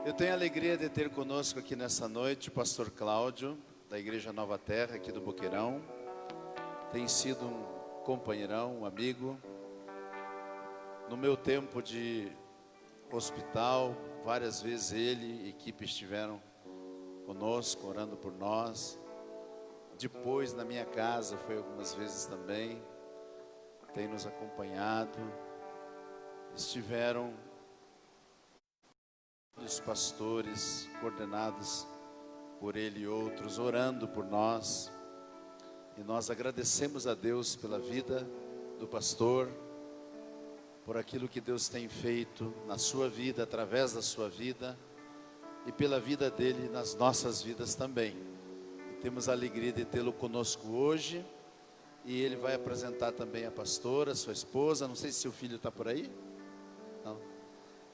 Eu tenho a alegria de ter conosco aqui nessa noite o pastor Cláudio, da Igreja Nova Terra, aqui do Boqueirão. Tem sido um companheirão, um amigo. No meu tempo de hospital, várias vezes ele e equipe estiveram conosco, orando por nós. Depois, na minha casa, foi algumas vezes também. Tem nos acompanhado. Estiveram os pastores coordenados por ele e outros, orando por nós. E nós agradecemos a Deus pela vida do pastor, por aquilo que Deus tem feito na sua vida, através da sua vida, e pela vida dele nas nossas vidas também. E temos a alegria de tê-lo conosco hoje, e ele vai apresentar também a pastora, sua esposa. Não sei se seu filho está por aí. Não.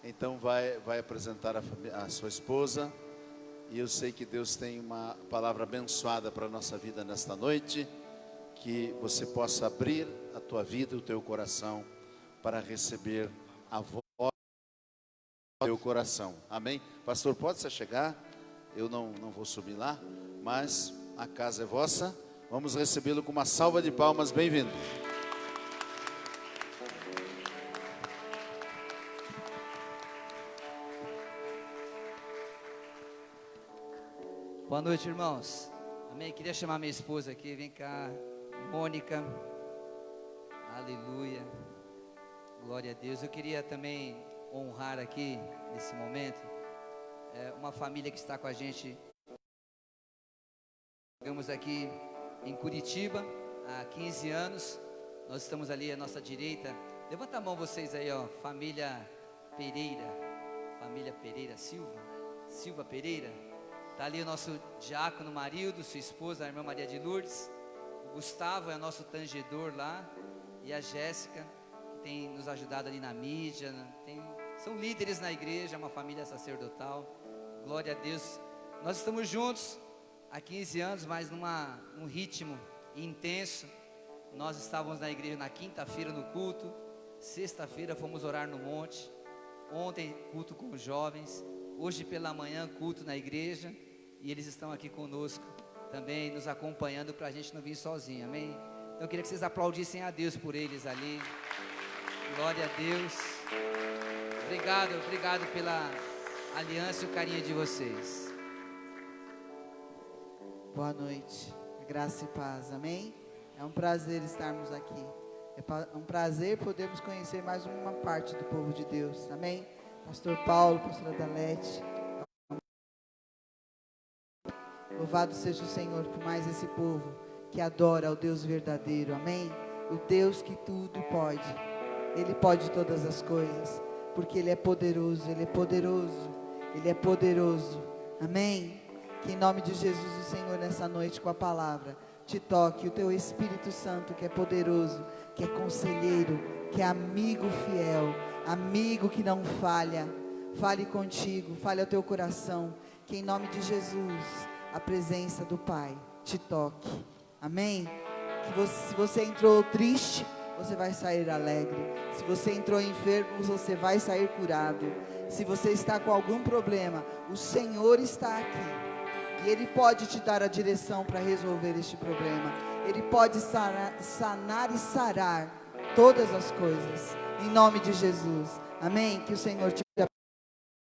Então vai apresentar a sua esposa. E eu sei que Deus tem uma palavra abençoada para a nossa vida nesta noite, que você possa abrir a tua vida e o teu coração para receber a voz do teu coração. Amém? Pastor, pode se chegar? Eu não vou subir lá, mas a casa é vossa. Vamos recebê-lo com uma salva de palmas. Bem-vindo. Boa noite, irmãos. Amém. Queria chamar minha esposa aqui. Vem cá, Mônica. Aleluia. Glória a Deus. Eu queria também honrar aqui, nesse momento, uma família que está com a gente. Chegamos aqui em Curitiba há 15 anos. Nós estamos ali à nossa direita. Levanta a mão vocês aí, ó. Família Pereira. Família Pereira Silva Pereira. Está ali o nosso diácono Marildo, sua esposa, a irmã Maria de Lourdes. O Gustavo é nosso tangedor lá. E a Jéssica, que tem nos ajudado ali na mídia. São líderes na igreja, uma família sacerdotal. Glória a Deus. Nós estamos juntos há 15 anos, mas num ritmo intenso. Nós estávamos na igreja na quinta-feira no culto. Sexta-feira fomos orar no monte. Ontem, culto com os jovens. Hoje pela manhã, culto na igreja. E eles estão aqui conosco também, nos acompanhando, para a gente não vir sozinho, amém? Então eu queria que vocês aplaudissem a Deus por eles ali. Glória a Deus. Obrigado pela aliança e o carinho de vocês. Boa noite, graça e paz, amém? É um prazer estarmos aqui. É um prazer podermos conhecer mais uma parte do povo de Deus, amém? Pastor Paulo, pastora Dalete. Louvado seja o Senhor por mais esse povo que adora ao Deus verdadeiro, amém? O Deus que tudo pode. Ele pode todas as coisas, porque Ele é poderoso, Ele é poderoso, Ele é poderoso, amém? Que em nome de Jesus o Senhor nessa noite com a palavra te toque, o teu Espírito Santo que é poderoso, que é conselheiro, que é amigo fiel, amigo que não falha, fale contigo, fale ao teu coração, que em nome de Jesus a presença do Pai te toque, amém? Que se você entrou triste, você vai sair alegre. Se você entrou enfermo, você vai sair curado. Se você está com algum problema, o Senhor está aqui, e Ele pode te dar a direção para resolver este problema. Ele pode sanar e sarar todas as coisas, em nome de Jesus, amém? Que o Senhor te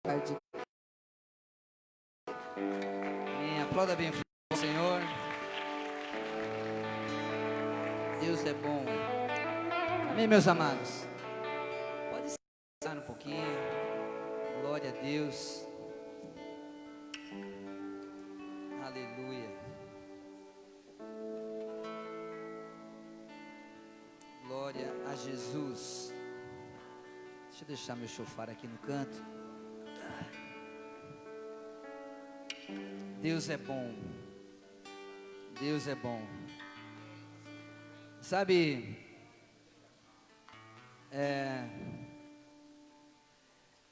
abençoe. Aplauda bem o Senhor. Deus é bom. Amém, meus amados. Pode sentar um pouquinho. Glória a Deus. Aleluia. Glória a Jesus. Deixa eu deixar meu chofar aqui no canto. Deus é bom. Deus é bom. Sabe,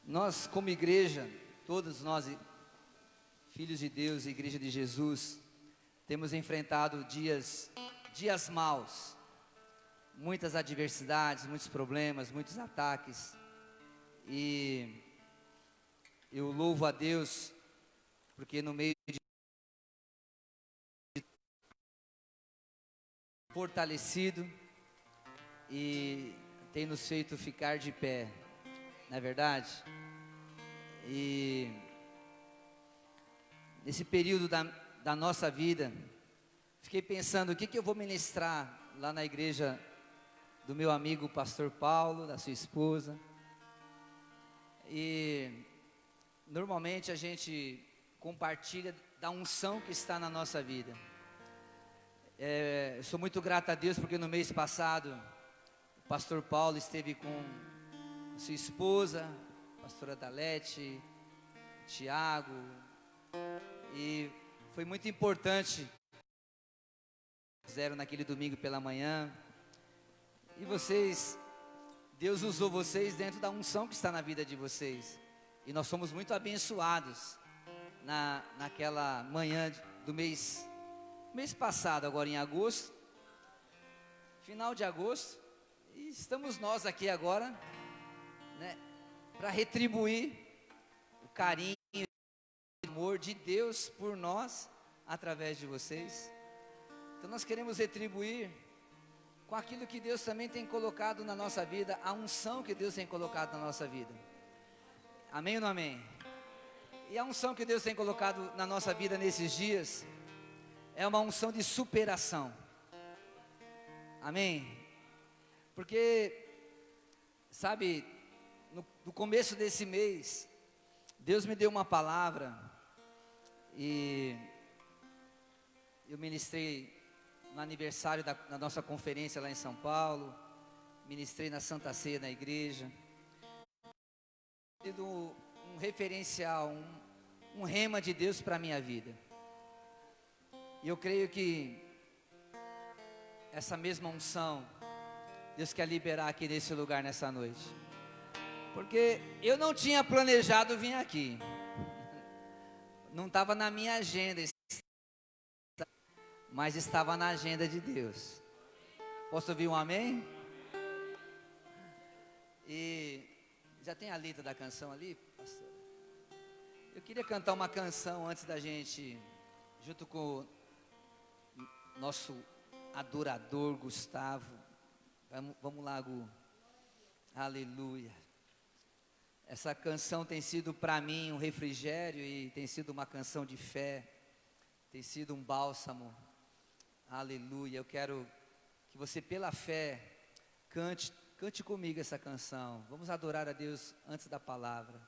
nós como igreja, todos nós, filhos de Deus, igreja de Jesus, temos enfrentado dias maus, muitas adversidades, muitos problemas, muitos ataques. E eu louvo a Deus, porque no meio de fortalecido e tem nos feito ficar de pé, não é verdade? E nesse período da nossa vida, fiquei pensando o que eu vou ministrar lá na igreja do meu amigo pastor Paulo, da sua esposa. E normalmente a gente compartilha da unção que está na nossa vida. Eu sou muito grato a Deus porque no mês passado o pastor Paulo esteve com sua esposa, a pastora Dalete, Tiago, e foi muito importante. Fizeram naquele domingo pela manhã, e Deus usou vocês dentro da unção que está na vida de vocês, e nós somos muito abençoados naquela manhã do mês passado, agora em agosto, final de agosto, e estamos nós aqui agora, né, para retribuir o carinho e o amor de Deus por nós, através de vocês. Então nós queremos retribuir com aquilo que Deus também tem colocado na nossa vida, a unção que Deus tem colocado na nossa vida. Amém ou não amém? E a unção que Deus tem colocado na nossa vida nesses dias é uma unção de superação. Amém? Porque, sabe, no começo desse mês, Deus me deu uma palavra, e eu ministrei no aniversário da nossa conferência lá em São Paulo, ministrei na Santa Ceia na igreja, tido um referencial, um rema de Deus para a minha vida. E eu creio que essa mesma unção, Deus quer liberar aqui nesse lugar nessa noite. Porque eu não tinha planejado vir aqui. Não estava na minha agenda, mas estava na agenda de Deus. Posso ouvir um amém? E já tem a letra da canção ali, pastor? Eu queria cantar uma canção antes da gente, junto com nosso adorador Gustavo. Vamos lá, Gu. Aleluia. Essa canção tem sido para mim um refrigério, e tem sido uma canção de fé, tem sido um bálsamo. Aleluia. Eu quero que você, pela fé, cante comigo essa canção. Vamos adorar a Deus antes da palavra.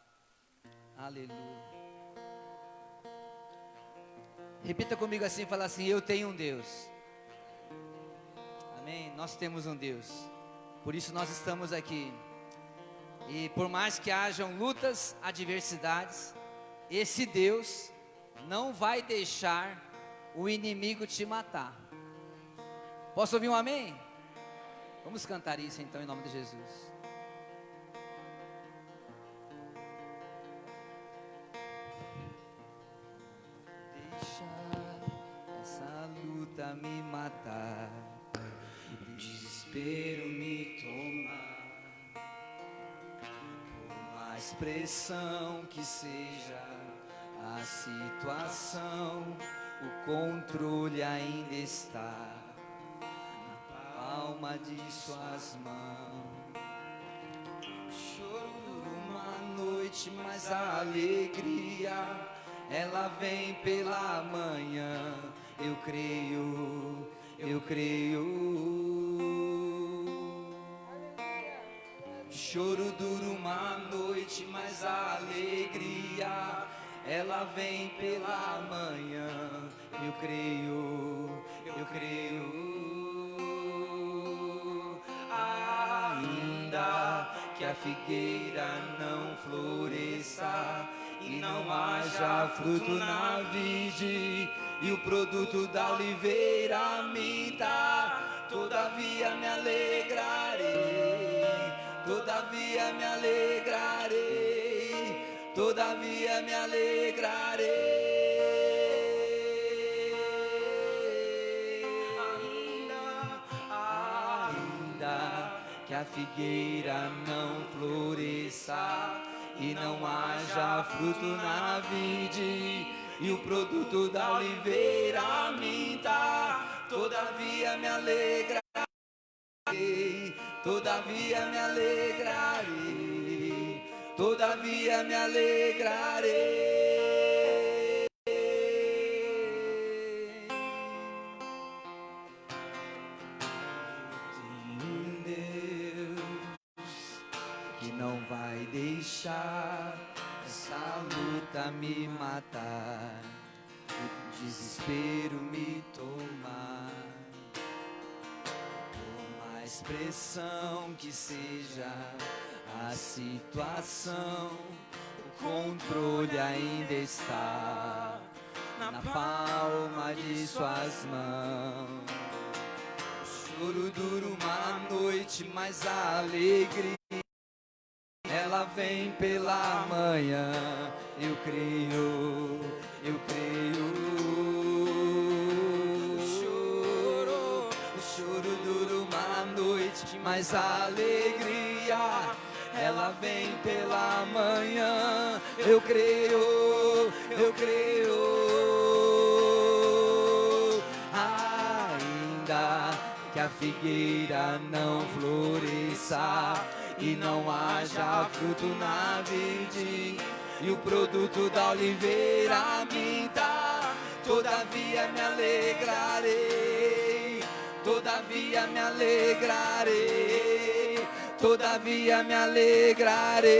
Aleluia. Repita comigo assim, fala assim: eu tenho um Deus. Amém? Nós temos um Deus. Por isso nós estamos aqui. E por mais que hajam lutas, adversidades, esse Deus não vai deixar o inimigo te matar. Posso ouvir um amém? Vamos cantar isso então em nome de Jesus. Deixa essa luta me matar, o desespero me tomar. Por mais pressão que seja a situação, o controle ainda está na palma de suas mãos. Choro dura uma noite, mas a alegria, ela vem pela manhã. Eu creio, eu creio. Choro dura uma noite, mas a alegria, ela vem pela manhã. Eu creio, eu creio. Ainda que a figueira não floresça e não haja fruto na vide, e o produto da oliveira minta, todavia me alegrarei, todavia me alegrarei, todavia me alegrarei. Ainda que a figueira não floresça e não haja fruto na vide, e o produto da oliveira minta, todavia me alegrarei, todavia me alegrarei, todavia me alegrarei. Não vai deixar essa luta me matar, o desespero me tomar. Por mais pressão que seja a situação, o controle ainda está na palma de suas mãos. O choro dura uma noite, mas a alegria ela vem pela manhã. Eu creio, eu creio. O choro dura uma noite, mas a alegria ela vem pela manhã. Eu creio, eu creio. Ainda que a figueira não floresça e não haja fruto na vide, e o produto da oliveira minta, todavia me alegrarei, todavia me alegrarei, todavia me alegrarei.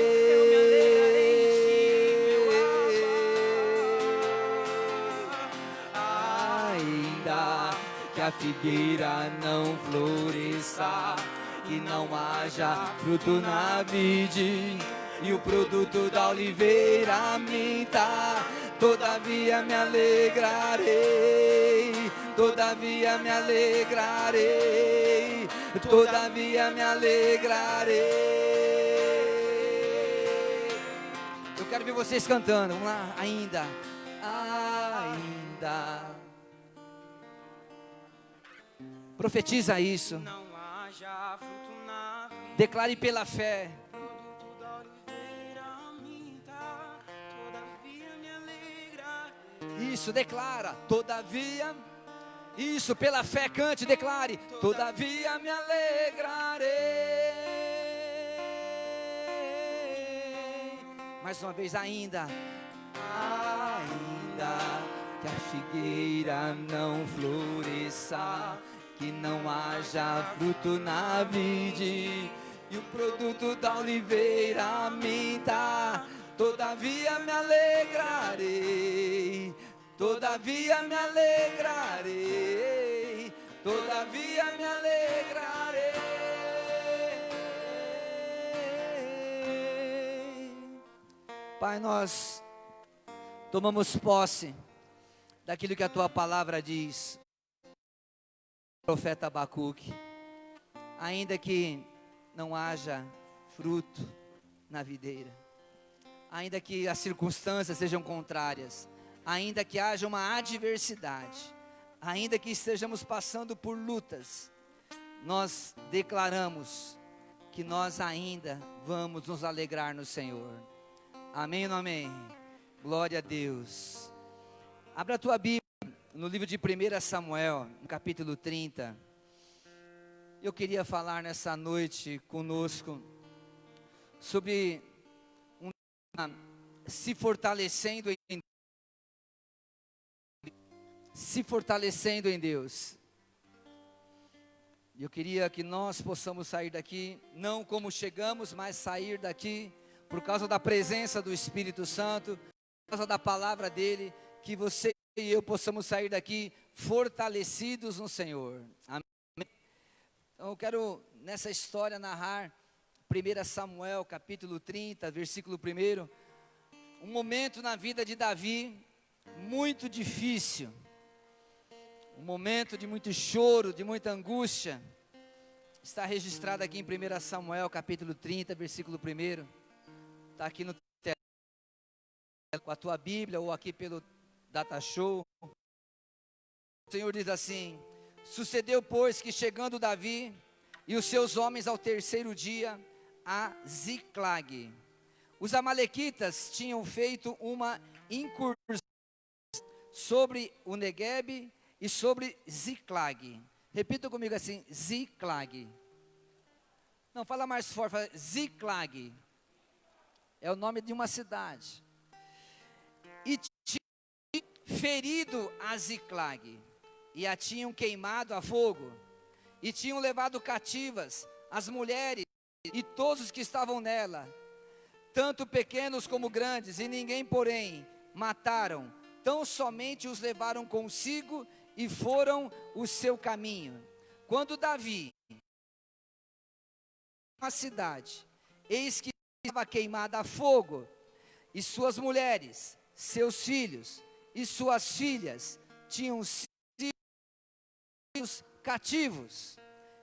Ainda que a figueira não floresça e não haja fruto na vide, e o produto da oliveira minta, todavia me alegrarei, todavia me alegrarei, todavia me alegrarei. Eu quero ver vocês cantando, vamos lá, ainda. Profetiza isso. Declare pela fé. Isso, declara. Todavia. Isso, pela fé, cante, declare. Todavia me alegrarei. Mais uma vez, ainda. Ainda que a figueira não floresça, que não haja fruto na vide, e o produto da oliveira minta, todavia me alegrarei, todavia me alegrarei, todavia me alegrarei. Pai, nós tomamos posse daquilo que a tua palavra diz. Profeta Abacuque, ainda que não haja fruto na videira, ainda que as circunstâncias sejam contrárias, ainda que haja uma adversidade, ainda que estejamos passando por lutas, nós declaramos que nós ainda vamos nos alegrar no Senhor. Amém ou não amém? Glória a Deus. Abra a tua Bíblia no livro de 1 Samuel, no capítulo 30. Eu queria falar nessa noite conosco sobre se fortalecendo em Deus. Eu queria que nós possamos sair daqui, não como chegamos, mas sair daqui por causa da presença do Espírito Santo, por causa da palavra dele, que você e eu possamos sair daqui fortalecidos no Senhor. Amém? Então eu quero nessa história narrar 1 Samuel capítulo 30, versículo 1, um momento na vida de Davi muito difícil, um momento de muito choro, de muita angústia. Está registrado aqui em 1 Samuel capítulo 30, versículo 1. Está aqui no com a tua Bíblia ou aqui pelo Data Show. O Senhor diz assim: sucedeu, pois, que chegando Davi e os seus homens ao terceiro dia a Ziclag, os amalequitas tinham feito uma incursão sobre o Neguebe e sobre Ziclag. Repita comigo assim, Ziclag. Não, fala mais forte, fala Ziclag. É o nome de uma cidade. E tinham ferido a Ziclag, e a tinham queimado a fogo, e tinham levado cativas as mulheres e todos os que estavam nela, tanto pequenos como grandes, e ninguém, porém, mataram, tão somente os levaram consigo e foram o seu caminho. Quando Davi a cidade, eis que estava queimada a fogo, e suas mulheres, seus filhos e suas filhas tinham sido cativos.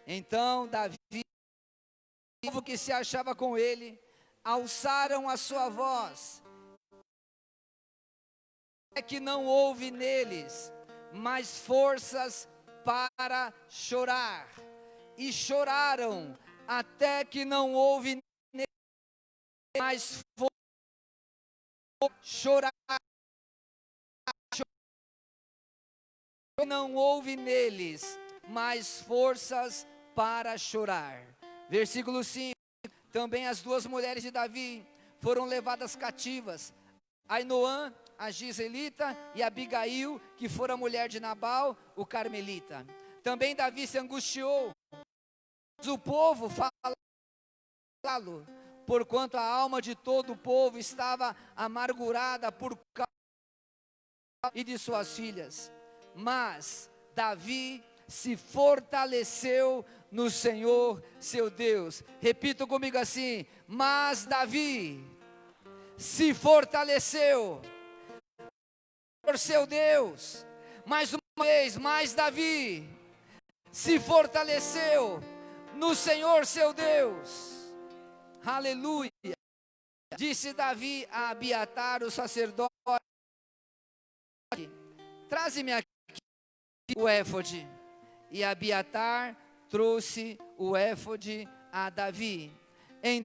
Então Davi e o povo que se achava com ele alçaram a sua voz, é que não houve neles mais forças para chorar, e choraram até que não houve mais força chorar, não houve neles mais forças para chorar. Versículo 5, também as duas mulheres de Davi foram levadas cativas, Ainoã, a Giselita, e Abigail, que fora mulher de Nabal, o Carmelita. Também Davi se angustiou, o povo falá-lo, porquanto a alma de todo o povo estava amargurada por causa e de suas filhas. Mas Davi se fortaleceu no Senhor seu Deus. Repita comigo assim: mas Davi se fortaleceu por seu Deus. Mais uma vez, mas Davi se fortaleceu no Senhor seu Deus. Aleluia. Disse Davi a Abiatar, o sacerdote: traze-me aqui o éfode. E Abiatar trouxe o éfode a Davi. Então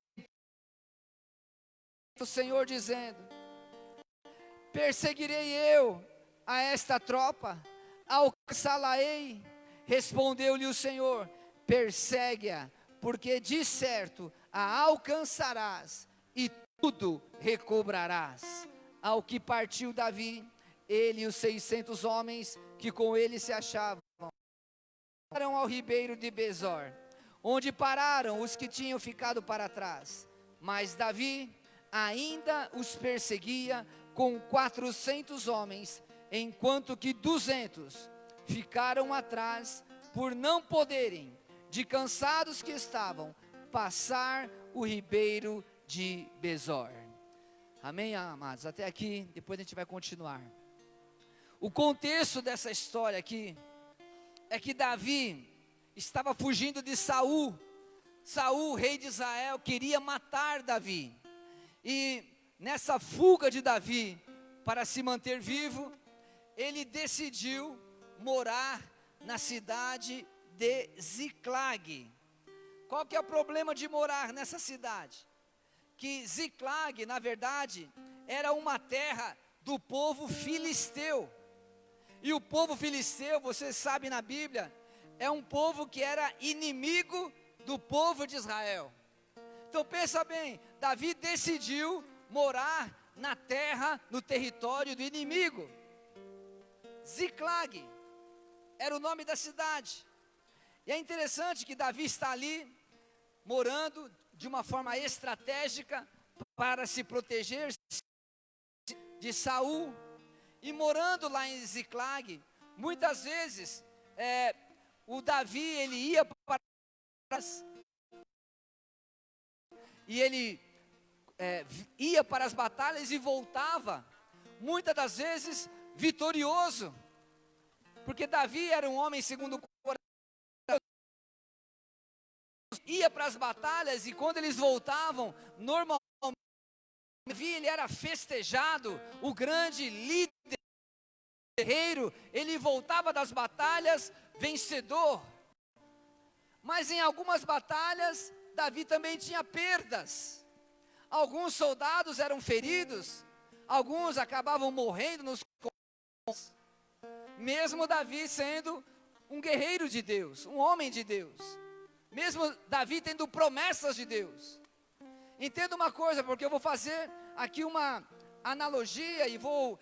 o Senhor dizendo: perseguirei eu a esta tropa, alcançá-la-ei? Respondeu-lhe o Senhor: persegue-a, porque de certo a alcançarás e tudo recobrarás. Ao que partiu Davi, ele e os 600 homens que com ele se achavam, foram ao ribeiro de Besor, onde pararam os que tinham ficado para trás. Mas Davi ainda os perseguia com 400 homens, enquanto que 200 ficaram atrás, por não poderem, de cansados que estavam, passar o ribeiro de Besor. Amém, amados? Até aqui, depois a gente vai continuar. O contexto dessa história aqui é que Davi estava fugindo de Saul. Saul, rei de Israel, queria matar Davi. E nessa fuga de Davi para se manter vivo, ele decidiu morar na cidade de Ziclag. Qual que é o problema de morar nessa cidade? Que Ziclag, na verdade, era uma terra do povo filisteu. E o povo filisteu, você sabe na Bíblia, é um povo que era inimigo do povo de Israel. Então pensa bem, Davi decidiu morar na terra, no território do inimigo. Ziclag era o nome da cidade. E é interessante que Davi está ali, morando de uma forma estratégica para se proteger de Saul. E morando lá em Ziclag, muitas vezes o Davi ele ia para e ele ia para as batalhas e voltava, muitas das vezes vitorioso, porque Davi era um homem segundo o coração, ia para as batalhas e quando eles voltavam, normalmente Davi ele era festejado, o grande líder guerreiro, ele voltava das batalhas vencedor. Mas em algumas batalhas, Davi também tinha perdas. Alguns soldados eram feridos, alguns acabavam morrendo nos confrontos. Mesmo Davi sendo um guerreiro de Deus, um homem de Deus. Mesmo Davi tendo promessas de Deus. Entenda uma coisa, porque eu vou fazer aqui uma analogia e vou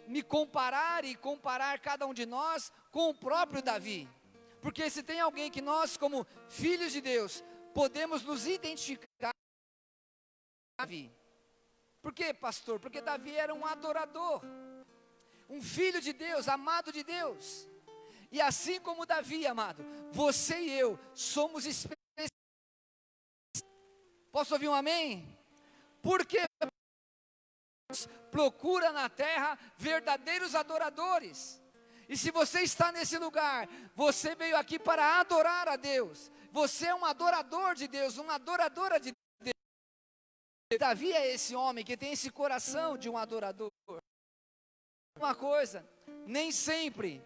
me comparar e comparar cada um de nós com o próprio Davi. Porque se tem alguém que nós, como filhos de Deus, podemos nos identificar com Davi. Por quê, pastor? Porque Davi era um adorador, um filho de Deus, amado de Deus. E assim como Davi, amado, você e eu somos especiais. Posso ouvir um amém? Porque Deus procura na terra verdadeiros adoradores. E se você está nesse lugar, você veio aqui para adorar a Deus. Você é um adorador de Deus, uma adoradora de Deus. Davi é esse homem que tem esse coração de um adorador. Uma coisa, nem sempre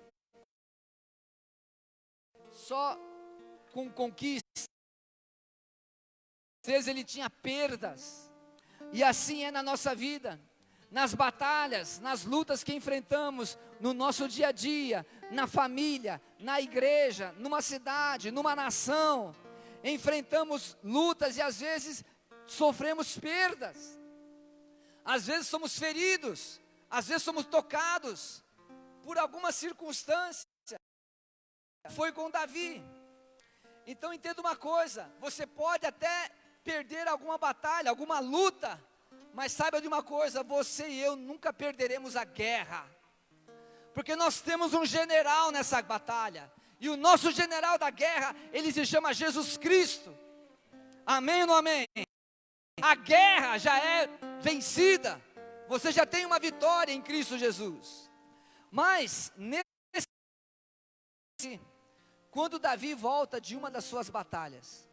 só com conquistas, às vezes ele tinha perdas, e assim é na nossa vida, nas batalhas, nas lutas que enfrentamos no nosso dia a dia, na família, na igreja, numa cidade, numa nação, enfrentamos lutas e às vezes sofremos perdas, às vezes somos feridos, às vezes somos tocados por alguma circunstância. Foi com Davi. Então entenda uma coisa, você pode até perder alguma batalha, alguma luta, mas saiba de uma coisa, você e eu nunca perderemos a guerra, porque nós temos um general nessa batalha, e o nosso general da guerra, ele se chama Jesus Cristo. Amém ou não amém? A guerra já é vencida, você já tem uma vitória em Cristo Jesus. Mas quando Davi volta de uma das suas batalhas,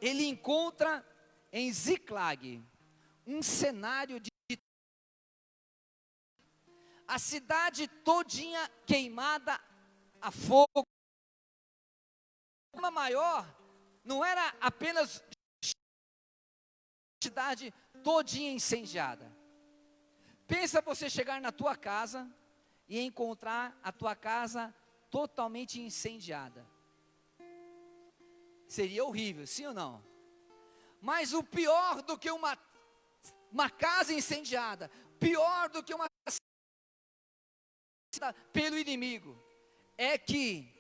ele encontra em Ziclag um cenário de a cidade todinha queimada a fogo. O problema maior não era apenas a cidade todinha incendiada. Pensa você chegar na tua casa e encontrar a tua casa totalmente incendiada. Seria horrível, sim ou não? Mas o pior do que uma casa incendiada, pior do que uma casa pelo inimigo, é que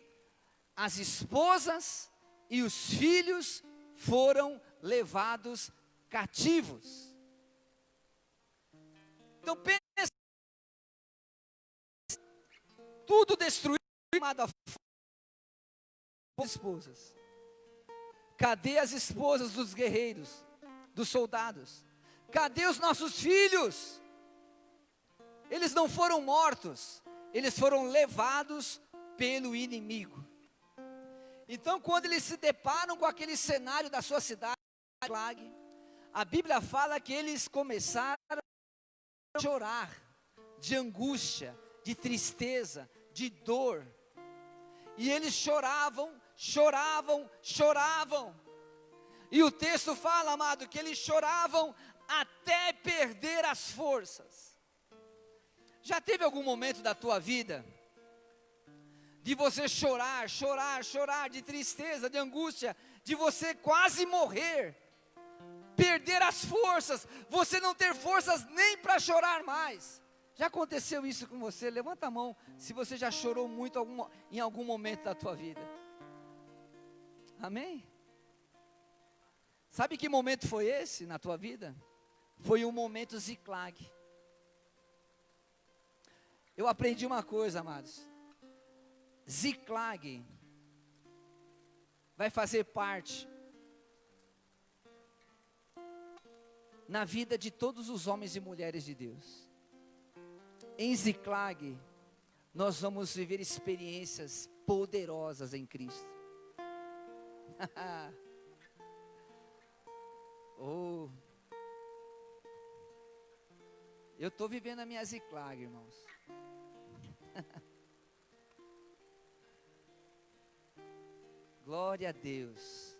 as esposas e os filhos foram levados cativos. Então pensa, tudo destruído, queimado a fogo. Esposas. Cadê as esposas dos guerreiros, dos soldados? Cadê os nossos filhos? Eles não foram mortos, eles foram levados pelo inimigo. Então, quando eles se deparam com aquele cenário da sua cidade, a Bíblia fala que eles começaram a chorar, de angústia, de tristeza, de dor. E eles choravam. E o texto fala, amado, que eles choravam até perder as forças. Já teve algum momento da tua vida de você chorar de tristeza, de angústia, de você quase morrer, perder as forças, você não ter forças nem para chorar mais? Já aconteceu isso com você? Levanta a mão se você já chorou muito em algum momento da tua vida. Amém? Sabe que momento foi esse na tua vida? Foi um momento Ziclag. Eu aprendi uma coisa, amados. Ziclag vai fazer parte na vida de todos os homens e mulheres de Deus. Em Ziclag, nós vamos viver experiências poderosas em Cristo. Oh, eu estou vivendo a minha Ziclag, irmãos. Glória a Deus.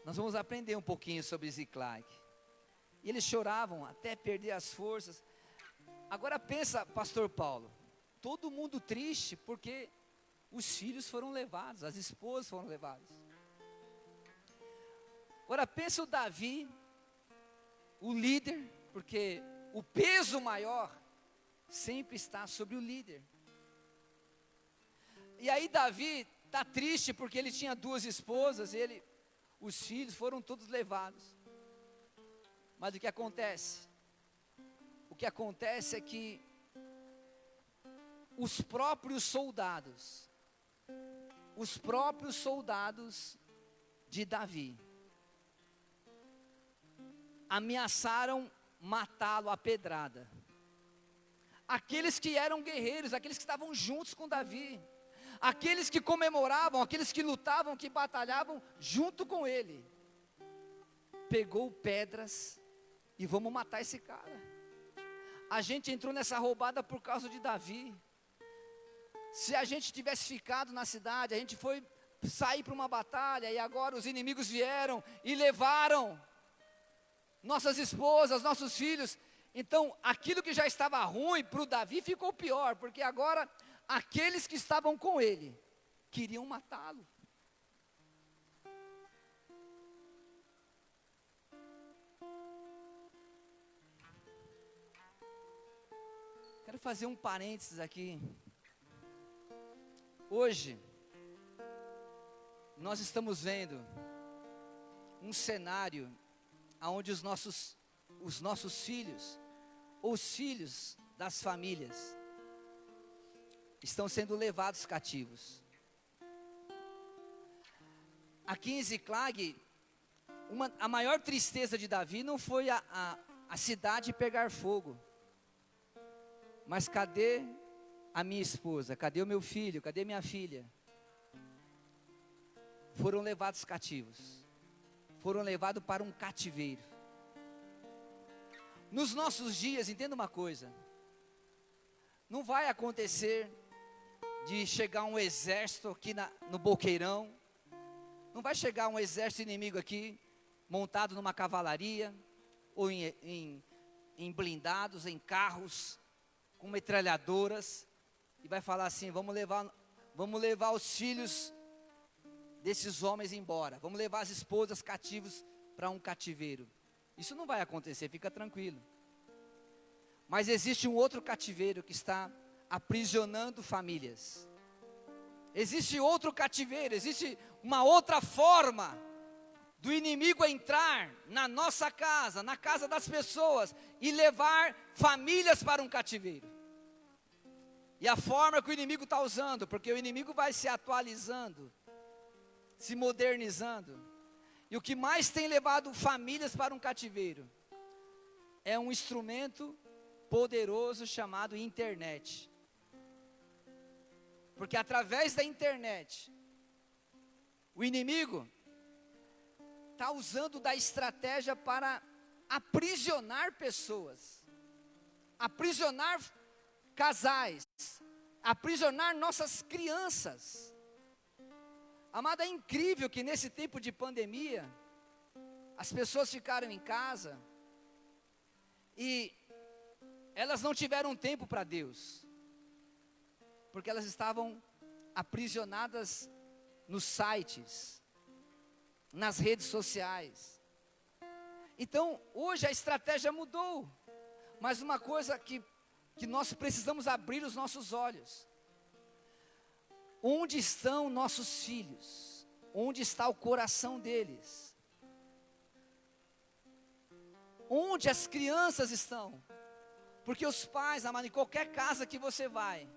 nós vamos aprender um pouquinho sobre Ziclag. E eles choravam até perder as forças. Agora pensa, pastor Paulo, todo mundo triste porque os filhos foram levados, as esposas foram levadas. Agora pensa o Davi, o líder, porque o peso maior sempre está sobre o líder. E aí Davi está triste porque ele tinha 2 esposas, os filhos foram todos levados. Mas o que acontece? O que acontece é que os próprios soldados de Davi ameaçaram matá-lo à pedrada. Aqueles que eram guerreiros, aqueles que estavam juntos com Davi, aqueles que comemoravam, aqueles que lutavam, que batalhavam junto com ele, pegou pedras e vamos matar esse cara. A gente entrou nessa roubada por causa de Davi. Se a gente tivesse ficado na cidade, a gente foi sair para uma batalha e agora os inimigos vieram e levaram nossas esposas, nossos filhos. Então aquilo que já estava ruim para o Davi ficou pior, porque agora aqueles que estavam com ele queriam matá-lo. Quero fazer um parênteses aqui. Hoje, nós estamos vendo um cenário onde os nossos filhos, ou os filhos das famílias, estão sendo levados cativos. Aqui em Ziclag, a maior tristeza de Davi não foi a cidade pegar fogo, mas cadê a minha esposa? Cadê o meu filho? Cadê minha filha? Foram levados cativos. Foram levados para um cativeiro. Nos nossos dias, entenda uma coisa. Não vai acontecer de chegar um exército aqui no Boqueirão. Não vai chegar um exército inimigo aqui, montado numa cavalaria, ou em blindados, em carros, com metralhadoras, e vai falar assim: vamos levar os filhos desses homens embora, vamos levar as esposas cativos para um cativeiro. Isso não vai acontecer, fica tranquilo. Mas existe um outro cativeiro que está aprisionando famílias. Existe outro cativeiro, existe uma outra forma do inimigo entrar na nossa casa, na casa das pessoas, e levar famílias para um cativeiro. E a forma que o inimigo está usando, porque o inimigo vai se atualizando, se modernizando, e o que mais tem levado famílias para um cativeiro é um instrumento poderoso chamado internet. Porque através da internet, o inimigo está usando da estratégia para aprisionar pessoas, aprisionar casais, aprisionar nossas crianças. Amada, é incrível que nesse tempo de pandemia, as pessoas ficaram em casa e elas não tiveram tempo para Deus, porque elas estavam aprisionadas nos sites, nas redes sociais. Então, hoje a estratégia mudou, mas uma coisa que nós precisamos abrir os nossos olhos: onde estão nossos filhos? Onde está o coração deles? Onde as crianças estão? Porque os pais, amado, em qualquer casa que você vai,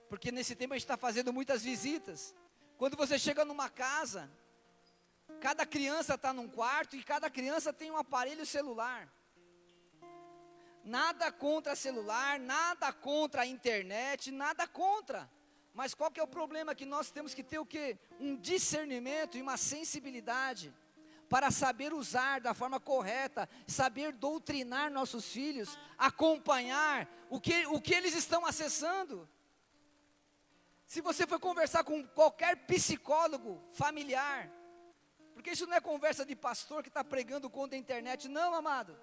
porque nesse tempo a gente está fazendo muitas visitas, quando você chega numa casa, cada criança está num quarto e cada criança tem um aparelho celular. Nada contra celular, nada contra a internet, nada contra. Mas qual que é o problema? Que nós temos que ter o quê? Um discernimento e uma sensibilidade para saber usar da forma correta, saber doutrinar nossos filhos, acompanhar o que eles estão acessando. Se você for conversar com qualquer psicólogo familiar, Porque isso não é conversa de pastor que está pregando contra a internet, não, amado.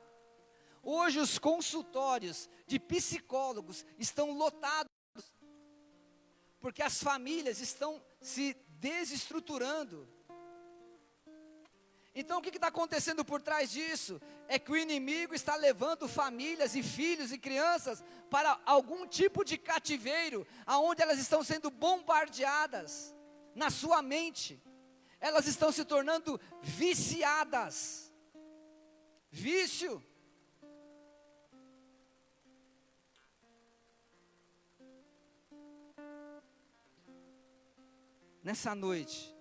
Hoje os consultórios de psicólogos estão lotados, porque as famílias estão se desestruturando. Então o que está acontecendo por trás disso? É que o inimigo está levando famílias e filhos e crianças para algum tipo de cativeiro, aonde elas estão sendo bombardeadas na sua mente. Elas estão se tornando viciadas. Vício. Nessa noite,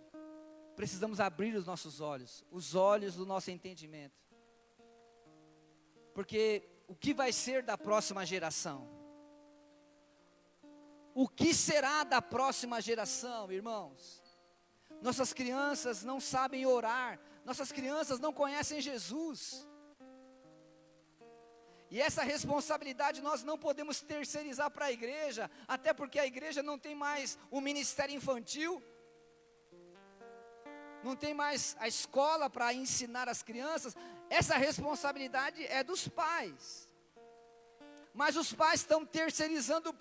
precisamos abrir os nossos olhos, os olhos do nosso entendimento. Porque o que vai ser da próxima geração? O que será da próxima geração, irmãos? Nossas crianças não sabem orar, nossas crianças não conhecem Jesus. E essa responsabilidade nós não podemos terceirizar para a igreja, até porque a igreja não tem mais o ministério infantil, não tem mais a escola para ensinar as crianças. Essa responsabilidade é dos pais. Mas os pais estão terceirizando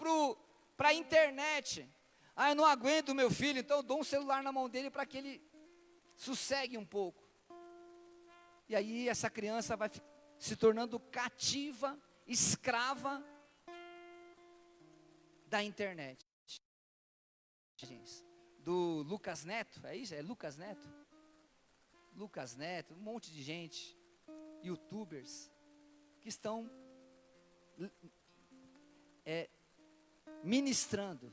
para a internet. Eu não aguento meu filho, então eu dou um celular na mão dele para que ele sossegue um pouco. E aí essa criança vai se tornando cativa, escrava da internet. Do Lucas Neto, é isso? É Lucas Neto? Lucas Neto, um monte de gente, youtubers, que estão ministrando,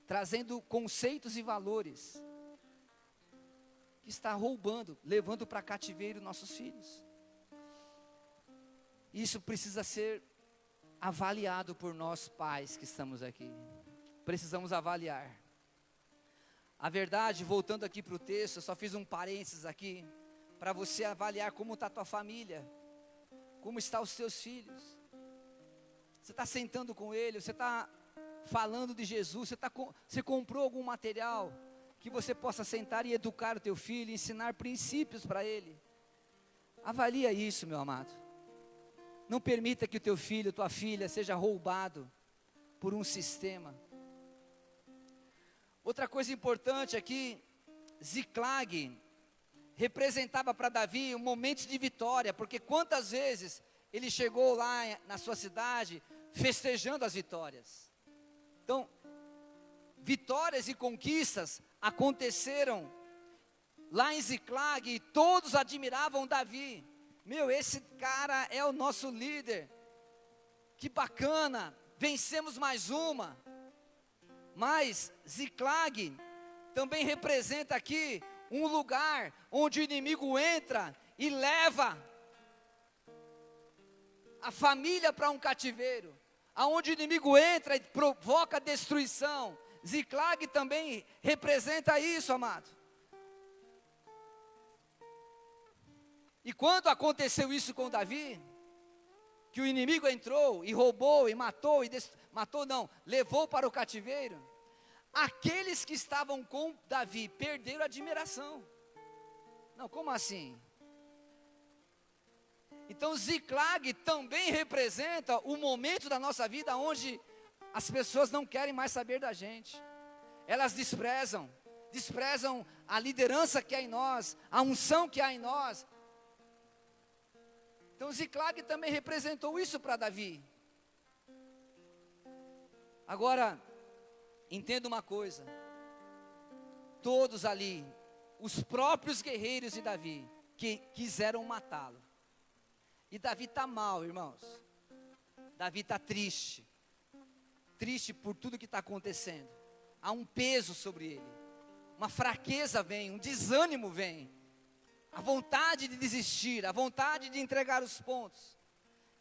trazendo conceitos e valores, que está roubando, levando para cativeiro nossos filhos. Isso precisa ser avaliado por nós pais que estamos aqui. Precisamos avaliar. A verdade, voltando aqui para o texto, eu só fiz um parênteses aqui, para você avaliar como está a tua família, como estão os teus filhos. Você está sentando com ele, você está falando de Jesus, você comprou algum material que você possa sentar e educar o teu filho, ensinar princípios para ele. Avalia isso, meu amado. Não permita que o teu filho, tua filha, seja roubado por um sistema. Outra coisa importante aqui, Ziclag representava para Davi um momento de vitória, porque quantas vezes ele chegou lá na sua cidade festejando as vitórias. Então, vitórias e conquistas aconteceram lá em Ziclag e todos admiravam Davi. Meu, esse cara é o nosso líder, que bacana, vencemos mais uma. Mas Ziclag também representa aqui um lugar onde o inimigo entra e leva a família para um cativeiro, aonde o inimigo entra e provoca destruição. Ziclag também representa isso, amado. E quando aconteceu isso com Davi, que o inimigo entrou e roubou e matou, levou para o cativeiro, aqueles que estavam com Davi perderam a admiração. Não, como assim? Então Ziclag também representa o momento da nossa vida onde as pessoas não querem mais saber da gente. Elas desprezam a liderança que há em nós, a unção que há em nós. Então Ziclag também representou isso para Davi. Agora, entenda uma coisa. Todos ali, os próprios guerreiros de Davi, que quiseram matá-lo. E Davi está mal, irmãos. Davi está triste. Triste por tudo que está acontecendo. Há um peso sobre ele. Uma fraqueza vem, um desânimo vem. A vontade de desistir, a vontade de entregar os pontos.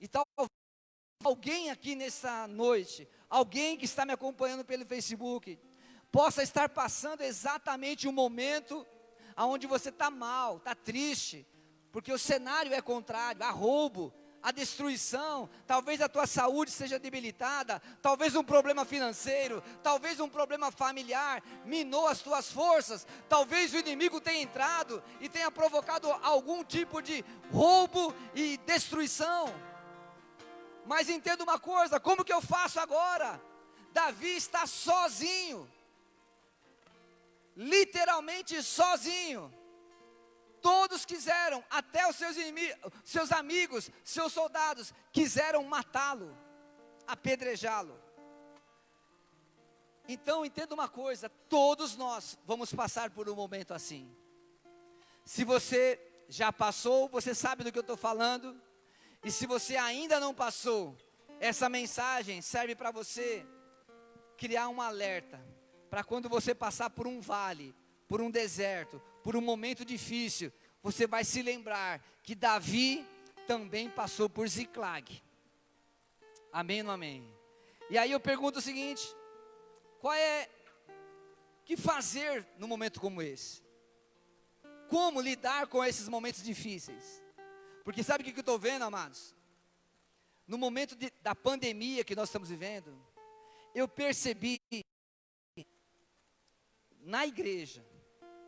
E talvez alguém aqui nessa noite, alguém que está me acompanhando pelo Facebook, possa estar passando exatamente o momento onde você está mal, está triste, porque o cenário é contrário, há roubo, a destruição, talvez a tua saúde seja debilitada, talvez um problema financeiro, talvez um problema familiar, minou as tuas forças, talvez o inimigo tenha entrado e tenha provocado algum tipo de roubo e destruição. Mas entenda uma coisa, como que eu faço agora? Davi está sozinho, literalmente sozinho. Todos quiseram, até os seus inimigos, seus amigos, seus soldados, quiseram matá-lo, apedrejá-lo. Então entenda uma coisa, todos nós vamos passar por um momento assim. Se você já passou, você sabe do que eu estou falando. E se você ainda não passou, essa mensagem serve para você criar um alerta, para quando você passar por um vale, por um deserto, por um momento difícil, você vai se lembrar que Davi também passou por Ziclag. Amém ou não amém? E aí eu pergunto o seguinte, o que fazer num momento como esse? Como lidar com esses momentos difíceis? Porque sabe o que eu estou vendo, amados? No momento da pandemia que nós estamos vivendo, eu percebi na igreja,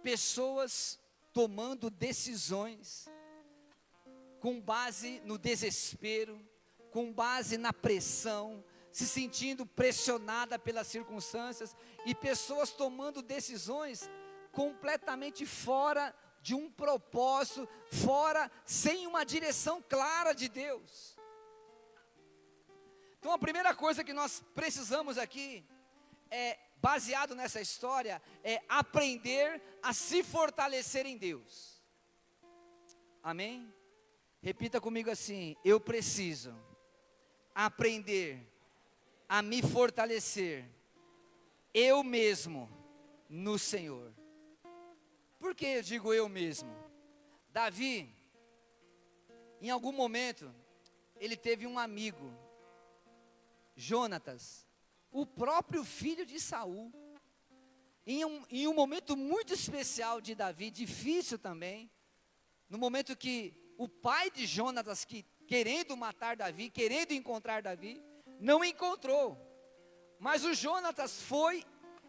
pessoas tomando decisões com base no desespero, com base na pressão, se sentindo pressionada pelas circunstâncias, e pessoas tomando decisões completamente fora de um propósito, sem uma direção clara de Deus. Então a primeira coisa que nós precisamos aqui baseado nessa história, é aprender a se fortalecer em Deus. Amém? Repita comigo assim: eu preciso aprender a me fortalecer eu mesmo no Senhor. Por que eu digo eu mesmo? Davi, em algum momento, ele teve um amigo, Jonatas, o próprio filho de Saul, em um momento muito especial de Davi, difícil também, no momento que o pai de Jonatas, querendo matar Davi, querendo encontrar Davi, não encontrou, mas o Jonatas foi,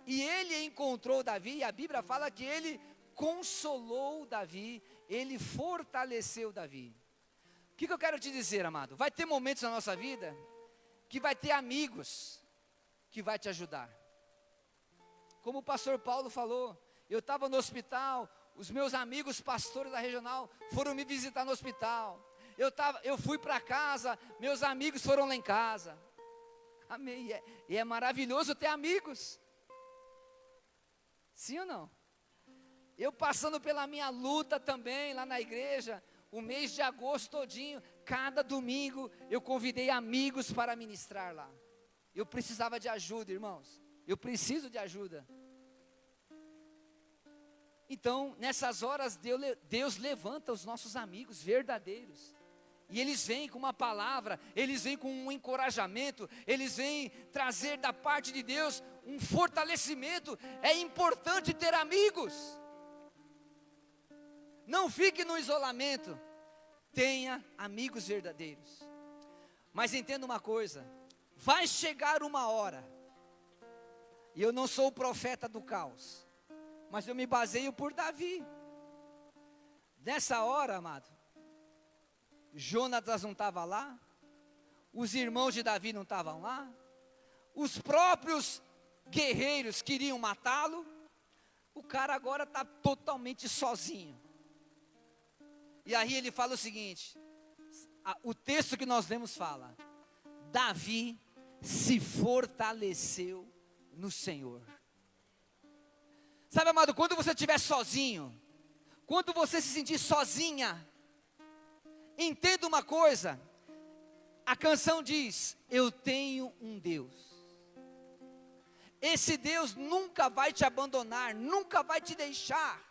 e ele encontrou Davi, e a Bíblia fala que ele consolou Davi, ele fortaleceu Davi. O que eu quero te dizer, amado? Vai ter momentos na nossa vida, que vai ter amigos, que vai te ajudar. Como o pastor Paulo falou, eu estava no hospital, os meus amigos pastores da regional foram me visitar no hospital. Eu fui para casa, meus amigos foram lá em casa. Amém. E é maravilhoso ter amigos. Sim ou não? Eu passando pela minha luta também lá na igreja, o mês de agosto todinho, cada domingo eu convidei amigos para ministrar lá. Eu precisava de ajuda, irmãos. Eu preciso de ajuda. Então, nessas horas, Deus levanta os nossos amigos verdadeiros. E eles vêm com uma palavra, eles vêm com um encorajamento, eles vêm trazer da parte de Deus um fortalecimento. É importante ter amigos. Não fique no isolamento. Tenha amigos verdadeiros. Mas entenda uma coisa. Vai chegar uma hora, e eu não sou o profeta do caos, mas eu me baseio por Davi. Nessa hora, amado, Jonatas não estava lá, os irmãos de Davi não estavam lá, os próprios guerreiros queriam matá-lo, o cara agora está totalmente sozinho. E aí ele fala o seguinte, o texto que nós lemos fala: Davi se fortaleceu no Senhor. Sabe, amado, quando você estiver sozinho, quando você se sentir sozinha, entenda uma coisa, a canção diz: eu tenho um Deus. Esse Deus nunca vai te abandonar, nunca vai te deixar.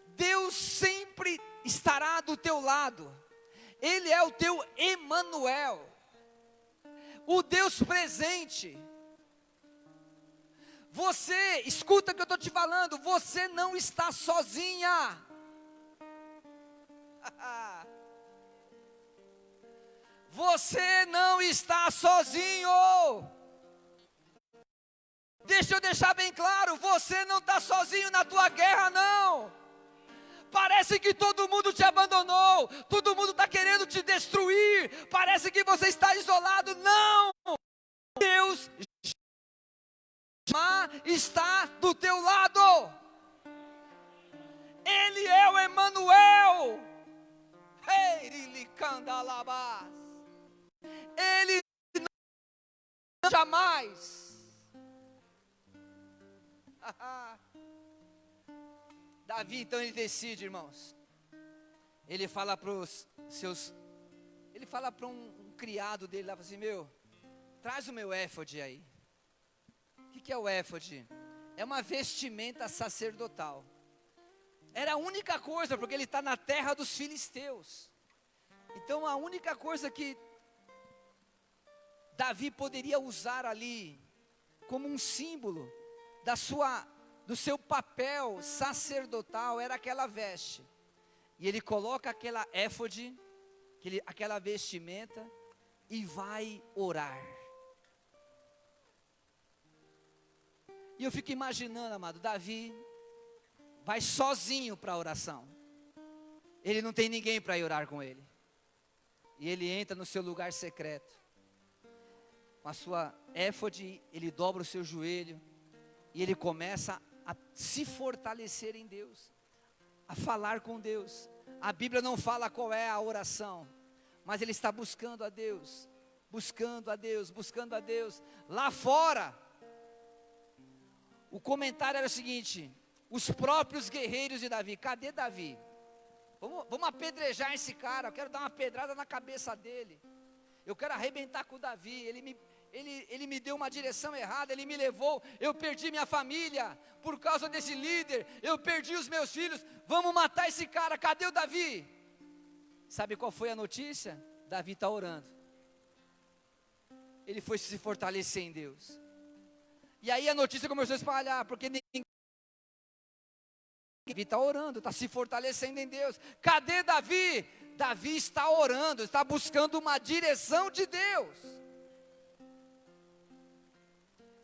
Deus sempre estará do teu lado. Ele é o teu Emanuel, o Deus presente. Você, escuta o que eu estou te falando, você não está sozinha. você não está sozinho. Deixa eu deixar bem claro, você não está sozinho na tua guerra, não. Parece que todo mundo te abandonou, todo mundo está querendo te destruir, parece que você está isolado. Não! Deus está do teu lado. Ele é o Emanuel. Ele não jamais. Davi, então, ele decide, irmãos. Ele fala para os seus, ele fala para um criado dele lá, assim: meu, traz o meu éfode aí. O que é o éfode? É uma vestimenta sacerdotal. Era a única coisa, porque ele está na terra dos filisteus. Então a única coisa que Davi poderia usar ali, como um símbolo do seu papel sacerdotal, era aquela veste. E ele coloca aquela éfode, aquela vestimenta, e vai orar. E eu fico imaginando, amado, Davi vai sozinho para a oração. Ele não tem ninguém para ir orar com ele. E ele entra no seu lugar secreto. Com a sua éfode, ele dobra o seu joelho. E ele começa a se fortalecer em Deus. A falar com Deus. A Bíblia não fala qual é a oração. Mas ele está buscando a Deus. Buscando a Deus, buscando a Deus. Lá fora, o comentário era o seguinte: os próprios guerreiros de Davi. Cadê Davi? Vamos apedrejar esse cara. Eu quero dar uma pedrada na cabeça dele. Eu quero arrebentar com o Davi. Ele me deu uma direção errada. Ele me levou. Eu perdi minha família por causa desse líder. Eu perdi os meus filhos. Vamos matar esse cara. Cadê o Davi? Sabe qual foi a notícia? Davi está orando. Ele foi se fortalecer em Deus. E aí a notícia começou a espalhar, porque ninguém está orando, está se fortalecendo em Deus. Cadê Davi? Davi está orando, está buscando uma direção de Deus.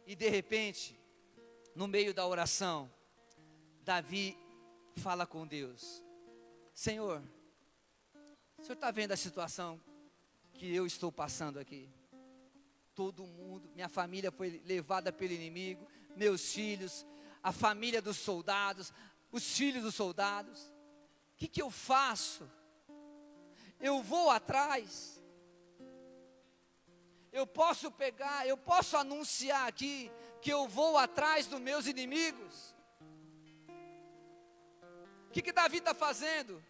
E de repente, no meio da oração, Davi fala com Deus: Senhor, o Senhor está vendo a situação que eu estou passando aqui? Todo mundo, minha família foi levada pelo inimigo, meus filhos, a família dos soldados, os filhos dos soldados. O que eu faço? Eu vou atrás? Eu posso anunciar aqui que eu vou atrás dos meus inimigos? O que Davi está fazendo?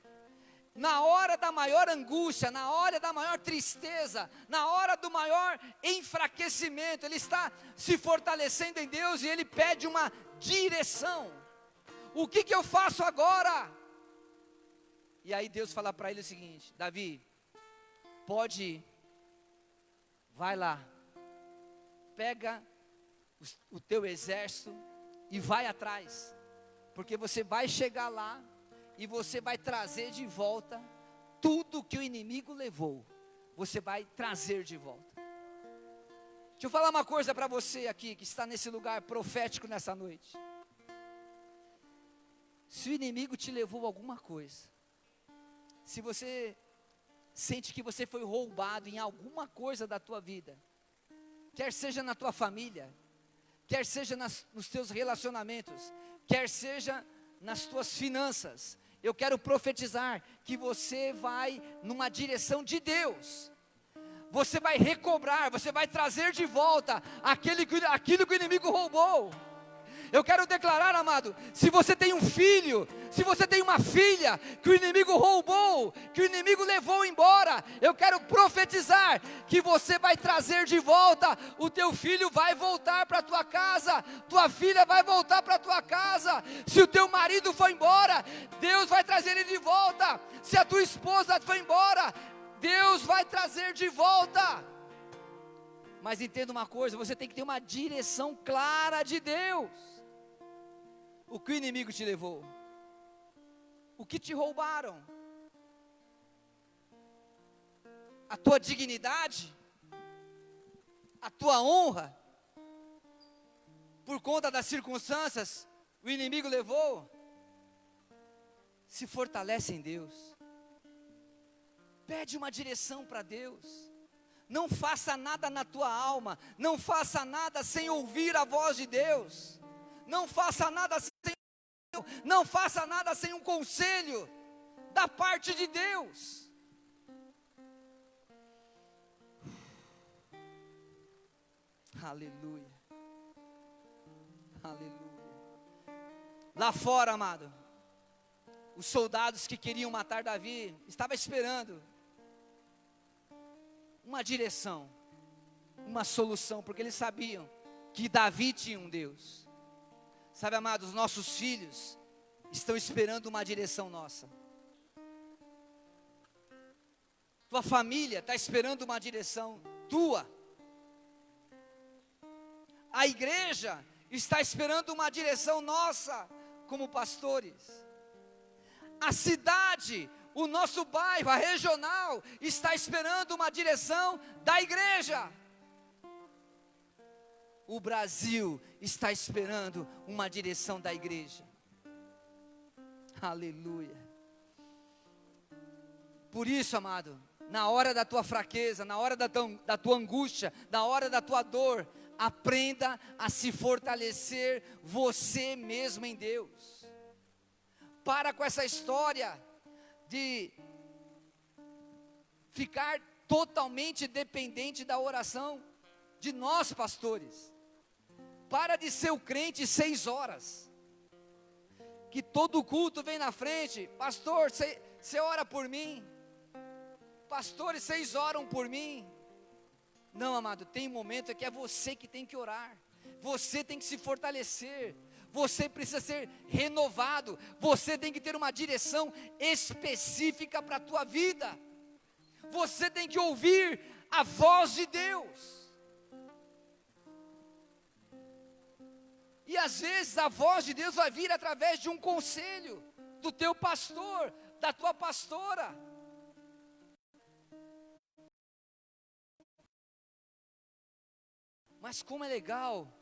Na hora da maior angústia, na hora da maior tristeza, na hora do maior enfraquecimento, ele está se fortalecendo em Deus e ele pede uma direção. O que eu faço agora? E aí Deus fala para ele o seguinte: Davi, pode ir, vai lá, pega o teu exército e vai atrás, porque você vai chegar lá e você vai trazer de volta tudo que o inimigo levou. Você vai trazer de volta. Deixa eu falar uma coisa para você aqui, que está nesse lugar profético nessa noite. Se o inimigo te levou alguma coisa, se você sente que você foi roubado em alguma coisa da tua vida, quer seja na tua família, quer seja nos teus relacionamentos, quer seja nas tuas finanças, eu quero profetizar que você vai numa direção de Deus. Você vai recobrar, você vai trazer de volta aquilo que o inimigo roubou. Eu quero declarar, amado, se você tem um filho, se você tem uma filha que o inimigo roubou, que o inimigo levou embora, eu quero profetizar que você vai trazer de volta. O teu filho vai voltar para a tua casa, tua filha vai voltar para a tua casa. Se o teu marido foi embora, Deus vai trazer ele de volta. Se a tua esposa foi embora, Deus vai trazer de volta. Mas entenda uma coisa, você tem que ter uma direção clara de Deus. O que o inimigo te levou? O que te roubaram? a tua dignidade, a tua honra, por conta das circunstâncias, o inimigo levou, se fortalece em Deus. Pede uma direção para Deus. Não faça nada na tua alma, não faça nada sem ouvir a voz de Deus. Não faça nada sem um conselho da parte de Deus. Aleluia. Aleluia. Lá fora, amado, os soldados que queriam matar Davi estavam esperando uma direção, uma solução, porque eles sabiam que Davi tinha um Deus. Sabe, amados, nossos filhos estão esperando uma direção nossa. Tua família está esperando uma direção tua. A igreja está esperando uma direção nossa, como pastores. A cidade, o nosso bairro, a regional, está esperando uma direção da igreja. O Brasil está esperando uma direção da igreja. Aleluia. Por isso, amado, na hora da tua fraqueza, na hora da tua angústia, na hora da tua dor, aprenda a se fortalecer você mesmo em Deus. Para com essa história de ficar totalmente dependente da oração de nós pastores. Para de ser o crente 6 horas, que todo culto vem na frente, pastor, você ora por mim, pastores, vocês oram por mim. Não, amado, tem um momento que é você que tem que orar, você tem que se fortalecer, você precisa ser renovado, você tem que ter uma direção específica para a tua vida, você tem que ouvir a voz de Deus. E às vezes a voz de Deus vai vir através de um conselho do teu pastor, da tua pastora. Mas como é legal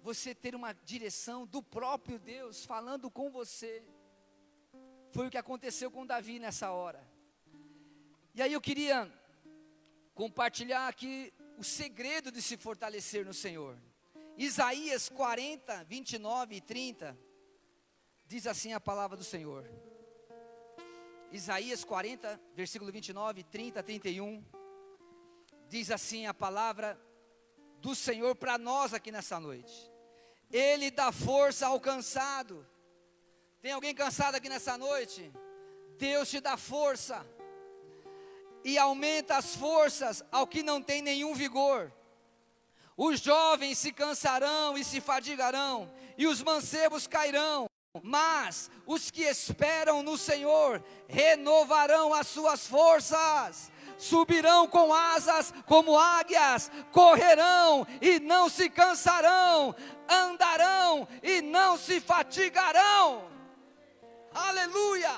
você ter uma direção do próprio Deus falando com você. Foi o que aconteceu com Davi nessa hora. E aí eu queria compartilhar aqui o segredo de se fortalecer no Senhor. Isaías 40, 29 e 30, diz assim a palavra do Senhor. Isaías 40, versículo 29, 30, 31, diz assim a palavra do Senhor para nós aqui nessa noite. Ele dá força ao cansado. Tem alguém cansado aqui nessa noite? Deus te dá força, e aumenta as forças ao que não tem nenhum vigor. Os jovens se cansarão e se fadigarão, e os mancebos cairão, mas os que esperam no Senhor renovarão as suas forças, subirão com asas como águias, correrão e não se cansarão, andarão e não se fatigarão. Aleluia!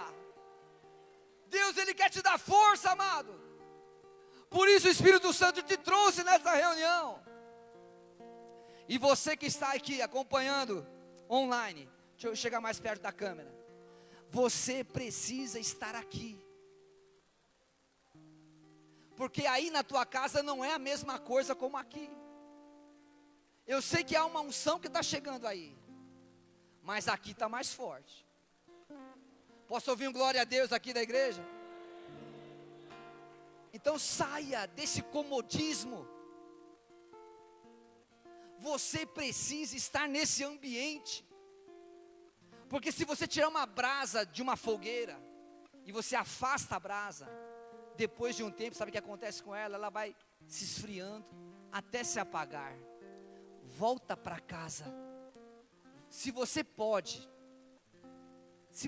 Deus, Ele quer te dar força, amado. Por isso o Espírito Santo te trouxe nessa reunião. E você que está aqui acompanhando online, deixa eu chegar mais perto da câmera. Você precisa estar aqui. Porque aí na tua casa não é a mesma coisa como aqui. Eu sei que há uma unção que está chegando aí, mas aqui está mais forte. Posso ouvir um glória a Deus aqui da igreja? Então saia desse comodismo. Você precisa estar nesse ambiente. Porque se você tirar uma brasa de uma fogueira e você afasta a brasa, depois de um tempo, sabe o que acontece com ela? Ela vai se esfriando até se apagar. Volta para casa. Se você pode, se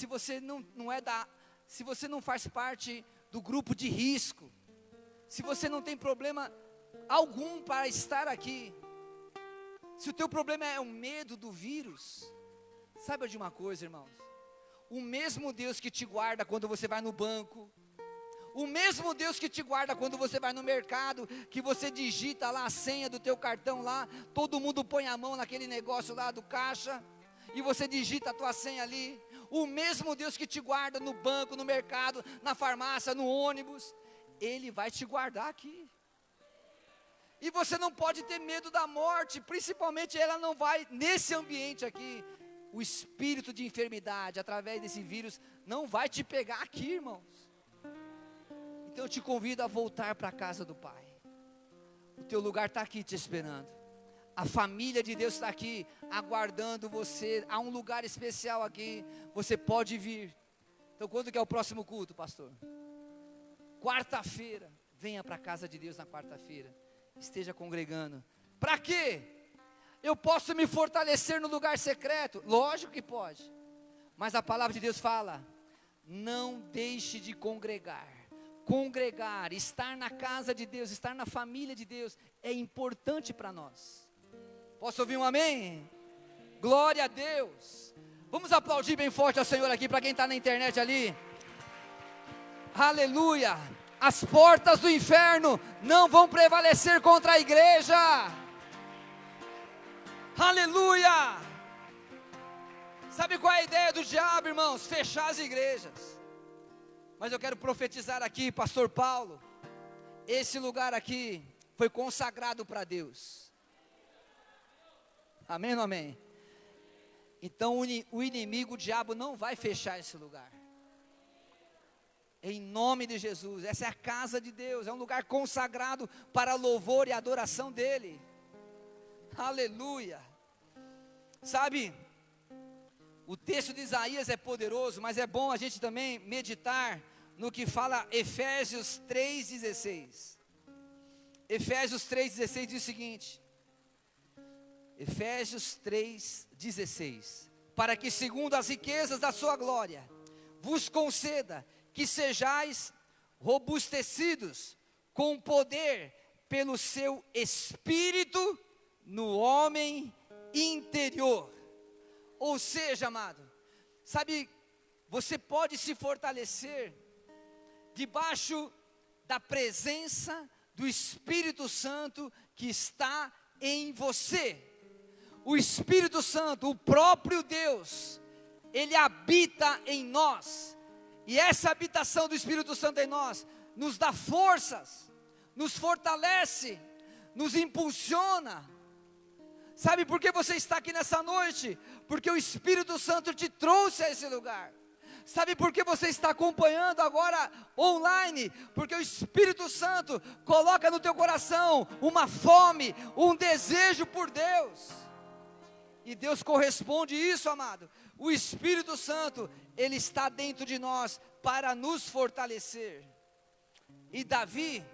você não é da, se você não faz parte do grupo de risco, se você não tem problema algum para estar aqui, se o teu problema é o medo do vírus, saiba de uma coisa, irmãos, o mesmo Deus que te guarda quando você vai no banco, O mesmo Deus que te guarda quando você vai no mercado, que você digita lá a senha do teu cartão lá, todo mundo põe a mão naquele negócio lá do caixa, e você digita a tua senha ali. O mesmo Deus que te guarda no banco, no mercado, na farmácia, no ônibus, Ele vai te guardar aqui. E você não pode ter medo da morte, principalmente ela não vai, nesse ambiente aqui, o espírito de enfermidade, através desse vírus, não vai te pegar aqui, irmãos. Então eu te convido a voltar para a casa do Pai. O teu lugar está aqui te esperando. A família de Deus está aqui, aguardando você. Há um lugar especial aqui, você pode vir. Então quando que é o próximo culto, pastor? Quarta-feira. Venha para a casa de Deus na quarta-feira. Esteja congregando. Para quê? Eu posso me fortalecer no lugar secreto? Lógico que pode. Mas a palavra de Deus fala: não deixe de congregar. Congregar, estar na casa de Deus, estar na família de Deus é importante para nós. Posso ouvir um amém? Glória a Deus. Vamos aplaudir bem forte ao Senhor aqui, para quem está na internet ali. Aleluia. As portas do inferno não vão prevalecer contra a igreja. Aleluia. Sabe qual é a ideia do diabo, irmãos? Fechar as igrejas. Mas eu quero profetizar aqui, pastor Paulo, esse lugar aqui foi consagrado para Deus. Amém ou não amém? Então o inimigo, o diabo, não vai fechar esse lugar. Em nome de Jesus, essa é a casa de Deus, é um lugar consagrado para louvor e adoração dEle. Aleluia. Sabe, o texto de Isaías é poderoso, mas é bom a gente também meditar no que fala Efésios 3,16. Efésios 3,16 diz o seguinte: Efésios 3,16: para que segundo as riquezas da sua glória, vos conceda que sejais robustecidos com poder pelo seu Espírito no homem interior. Ou seja, amado, sabe, você pode se fortalecer debaixo da presença do Espírito Santo que está em você. O Espírito Santo, o próprio Deus, Ele habita em nós. E essa habitação do Espírito Santo em nós nos dá forças, nos fortalece, nos impulsiona. Sabe por que você está aqui nessa noite? Porque o Espírito Santo te trouxe a esse lugar. Sabe por que você está acompanhando agora online? Porque o Espírito Santo coloca no teu coração uma fome, um desejo por Deus. E Deus corresponde isso, amado. O Espírito Santo, Ele está dentro de nós para nos fortalecer. E Davi,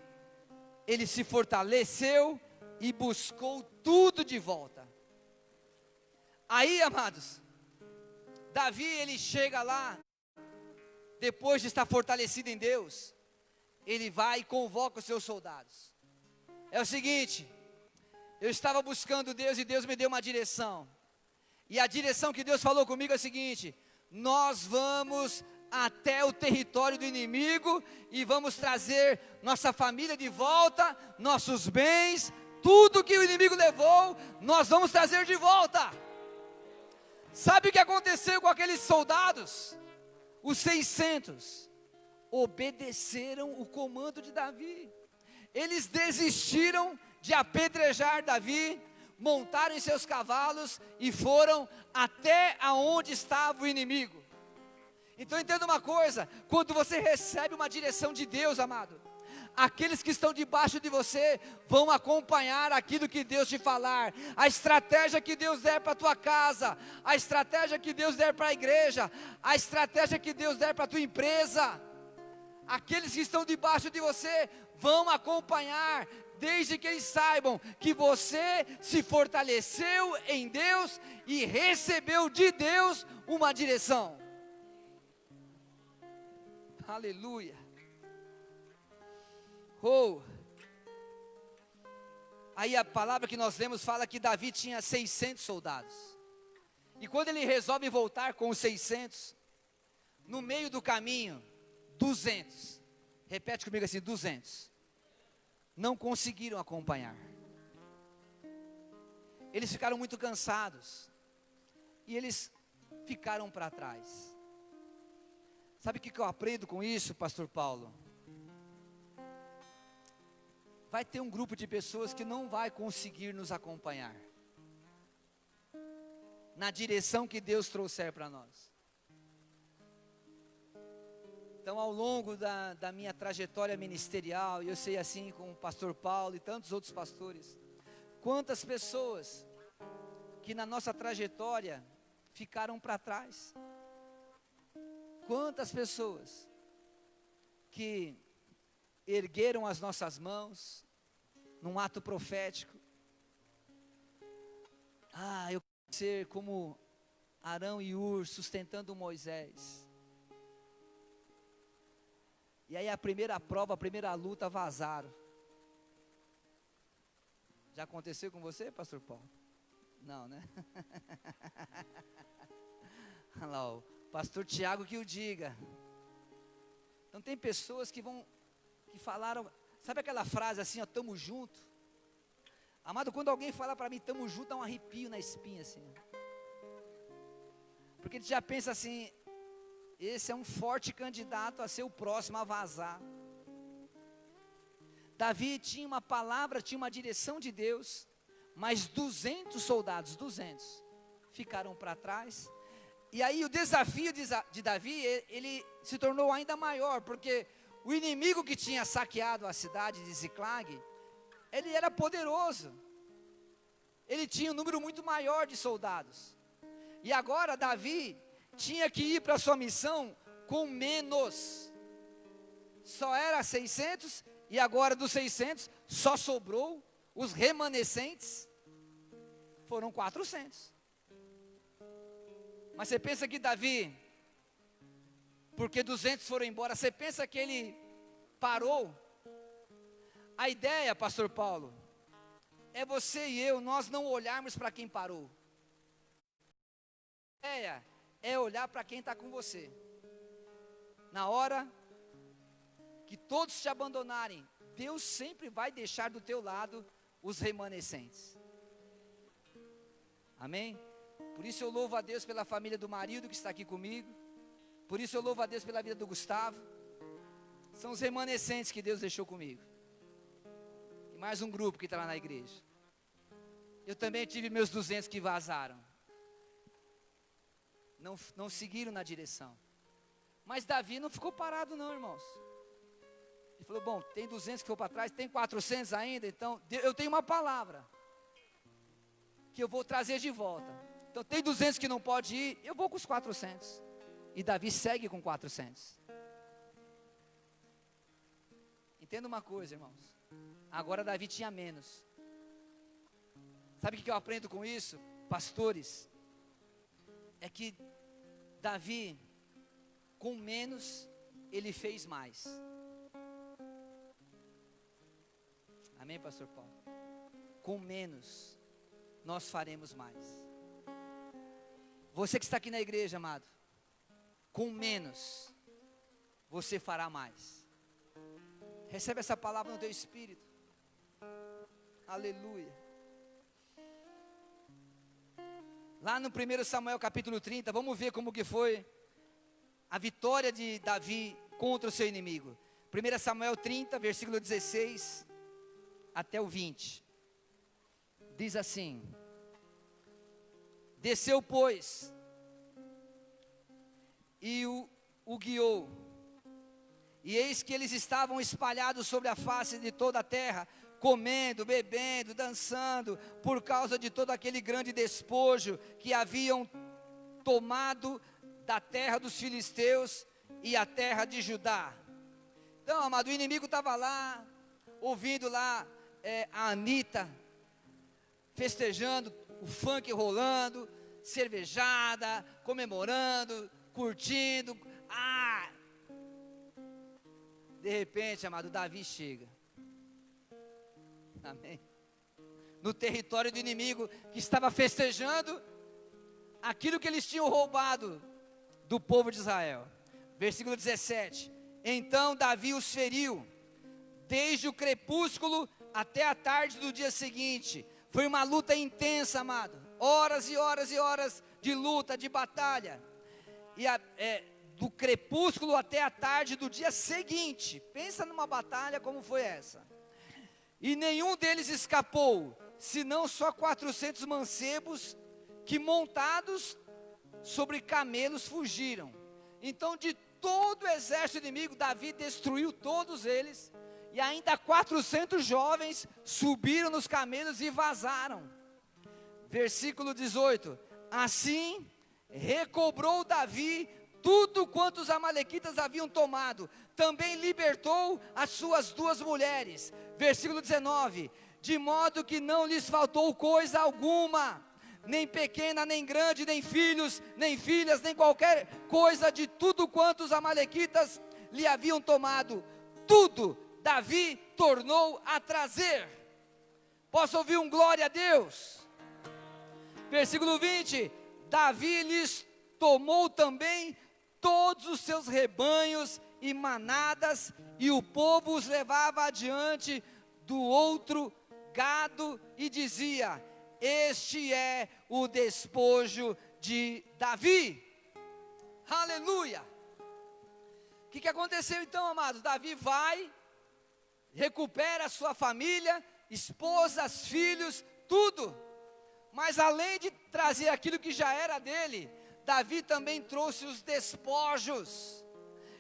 ele se fortaleceu e buscou tudo de volta. Aí, amados, Davi, ele chega lá, depois de estar fortalecido em Deus, ele vai e convoca os seus soldados. É o seguinte: eu estava buscando Deus e Deus me deu uma direção. E a direção que Deus falou comigo é a seguinte: nós vamos até o território do inimigo e vamos trazer nossa família de volta, nossos bens, tudo que o inimigo levou, nós vamos trazer de volta. Sabe o que aconteceu com aqueles soldados? Os 600 obedeceram o comando de Davi. Eles desistiram de apedrejar Davi, montaram em seus cavalos e foram até aonde estava o inimigo. Então entenda uma coisa: quando você recebe uma direção de Deus, amado, aqueles que estão debaixo de você vão acompanhar aquilo que Deus te falar, a estratégia que Deus der para a tua casa, a estratégia que Deus der para a igreja, a estratégia que Deus der para a tua empresa. Aqueles que estão debaixo de você vão acompanhar, desde que eles saibam que você se fortaleceu em Deus e recebeu de Deus uma direção. Aleluia. Oh. Aí a palavra que nós lemos fala que Davi tinha 600 soldados. E quando ele resolve voltar com os 600, no meio do caminho, 200 Repete comigo assim, 200. Não conseguiram acompanhar. Eles ficaram muito cansados. E eles ficaram para trás. Sabe o que eu aprendo com isso, pastor Paulo? Vai ter um grupo de pessoas que não vai conseguir nos acompanhar na direção que Deus trouxer para nós. Então, ao longo da minha trajetória ministerial, eu sei assim com o pastor Paulo e tantos outros pastores, quantas pessoas que na nossa trajetória ficaram para trás. Quantas pessoas que ergueram as nossas mãos num ato profético. Eu quero ser como Arão e Ur sustentando Moisés. E aí a primeira prova, a primeira luta, vazaram. Já aconteceu com você, pastor Paulo? Não, né? Olha lá, o pastor Tiago que o diga. Então tem pessoas que falaram, sabe aquela frase assim, ó, tamo junto? Amado, quando alguém fala para mim, tamo junto, dá um arrepio na espinha assim. Porque a gente já pensa assim, esse é um forte candidato a ser o próximo a vazar. Davi tinha uma palavra, tinha uma direção de Deus, mas 200 soldados, 200, ficaram para trás. E aí o desafio de Davi, ele se tornou ainda maior, porque o inimigo que tinha saqueado a cidade de Ziclag, ele era poderoso, ele tinha um número muito maior de soldados, e agora Davi tinha que ir para a sua missão com menos, só era 600, e agora dos 600, só sobrou, os remanescentes, foram 400, mas você pensa que Davi, porque 200 foram embora, você pensa que ele parou? A ideia, pastor Paulo, é você e eu, nós não olharmos para quem parou. A ideia é olhar para quem está com você. Na hora que todos te abandonarem, Deus sempre vai deixar do teu lado os remanescentes. Amém? Por isso eu louvo a Deus pela família do marido que está aqui comigo. Por isso eu louvo a Deus pela vida do Gustavo. São os remanescentes que Deus deixou comigo. E mais um grupo que está lá na igreja. Eu também tive meus 200 que vazaram. Não seguiram na direção. Mas Davi não ficou parado não, irmãos. Ele falou, bom, tem 200 que foi para trás, tem 400 ainda, então eu tenho uma palavra que eu vou trazer de volta. Então tem 200 que não pode ir, eu vou com os 400. E Davi segue com 400. Entenda uma coisa, irmãos. Agora Davi tinha menos. Sabe o que eu aprendo com isso, pastores? É que Davi, com menos, ele fez mais. Amém, pastor Paulo? Com menos, nós faremos mais. Você que está aqui na igreja, amado, com menos, você fará mais. Recebe essa palavra no teu espírito. Aleluia. Lá no 1 Samuel capítulo 30, vamos ver como que foi a vitória de Davi contra o seu inimigo. 1 Samuel 30, versículo 16 até o 20. Diz assim: desceu, pois, e o guiou, e eis que eles estavam espalhados sobre a face de toda a terra, comendo, bebendo, dançando, por causa de todo aquele grande despojo que haviam tomado da terra dos filisteus e a terra de Judá. Então, amado, o inimigo estava lá, ouvindo lá a Anitta, festejando, o funk rolando, cervejada, comemorando, curtindo. De repente, amado, Davi chega. Amém. No território do inimigo, que estava festejando aquilo que eles tinham roubado do povo de Israel. Versículo 17: Então Davi os feriu, desde o crepúsculo até a tarde do dia seguinte. Foi uma luta intensa, amado. Horas e horas e horas de luta, de batalha. E do crepúsculo até a tarde do dia seguinte. Pensa numa batalha como foi essa. E nenhum deles escapou, senão só 400 mancebos que, montados sobre camelos, fugiram. Então, de todo o exército inimigo, Davi destruiu todos eles. E ainda 400 jovens subiram nos camelos e vazaram. Versículo 18. Assim recobrou Davi tudo quanto os amalequitas haviam tomado. Também libertou as suas 2 mulheres. Versículo 19. De modo que não lhes faltou coisa alguma, nem pequena, nem grande, nem filhos, nem filhas, nem qualquer coisa de tudo quanto os amalequitas lhe haviam tomado. Tudo Davi tornou a trazer. Posso ouvir um glória a Deus? Versículo 20. Davi lhes tomou também todos os seus rebanhos e manadas, e o povo os levava adiante do outro gado, e dizia: este é o despojo de Davi. Aleluia. O que aconteceu então, amados? Davi vai, recupera a sua família, esposas, filhos, tudo. Mas além de trazer aquilo que já era dele, Davi também trouxe os despojos.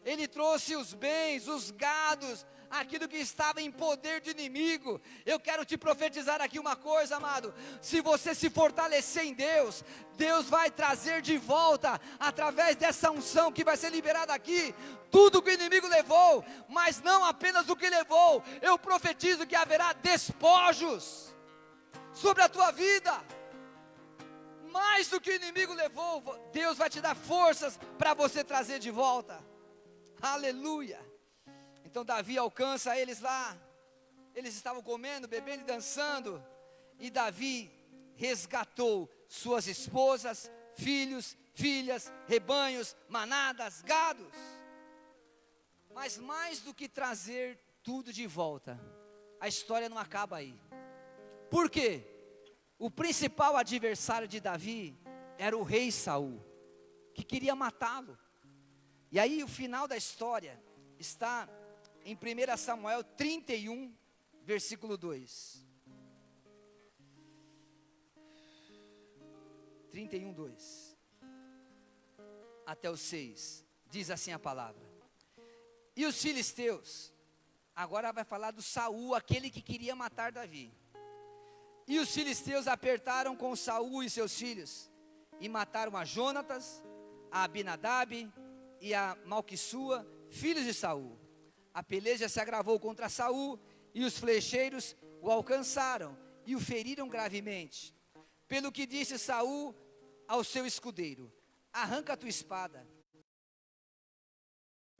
Ele trouxe os bens, os gados, aquilo que estava em poder do inimigo. Eu quero te profetizar aqui uma coisa, amado. Se você se fortalecer em Deus, Deus vai trazer de volta, através dessa unção que vai ser liberada aqui, tudo que o inimigo levou. Mas não apenas o que levou. Eu profetizo que haverá despojos sobre a tua vida. Mais do que o inimigo levou, Deus vai te dar forças para você trazer de volta. Aleluia. Então Davi alcança eles lá. Eles estavam comendo, bebendo e dançando. E Davi resgatou suas esposas, filhos, filhas, rebanhos, manadas, gados. Mas mais do que trazer tudo de volta, a história não acaba aí. Por quê? O principal adversário de Davi era o rei Saul, que queria matá-lo. E aí o final da história está em 1 Samuel 31, versículo 2. 31, 2. Até o 6. Diz assim a palavra. E os filisteus, agora vai falar do Saul, aquele que queria matar Davi. E os filisteus apertaram com Saul e seus filhos, e mataram a Jonatas, a Abinadab e a Malquissua, filhos de Saul. A peleja se agravou contra Saul, e os flecheiros o alcançaram e o feriram gravemente. Pelo que disse Saul ao seu escudeiro: arranca a tua espada,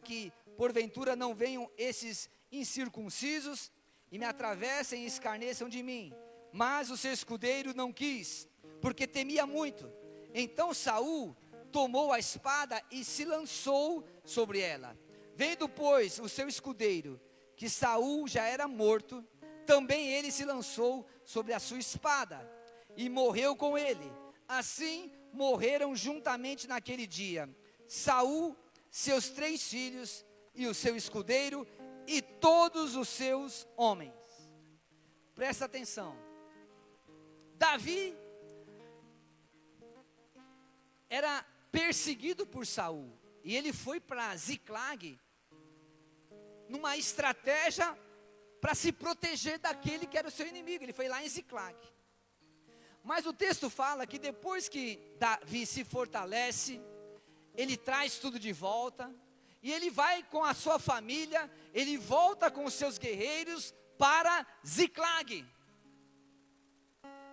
que porventura não venham esses incircuncisos e me atravessem e escarneçam de mim. Mas o seu escudeiro não quis, porque temia muito. Então Saul tomou a espada e se lançou sobre ela. Vendo, pois, o seu escudeiro que Saul já era morto, também ele se lançou sobre a sua espada e morreu com ele. Assim morreram juntamente naquele dia Saul, seus 3 filhos e o seu escudeiro e todos os seus homens. Presta atenção. Davi era perseguido por Saul, e ele foi para Ziclag numa estratégia para se proteger daquele que era o seu inimigo. Ele foi lá em Ziclag. Mas o texto fala que depois que Davi se fortalece, ele traz tudo de volta, e ele vai com a sua família, ele volta com os seus guerreiros para Ziclag.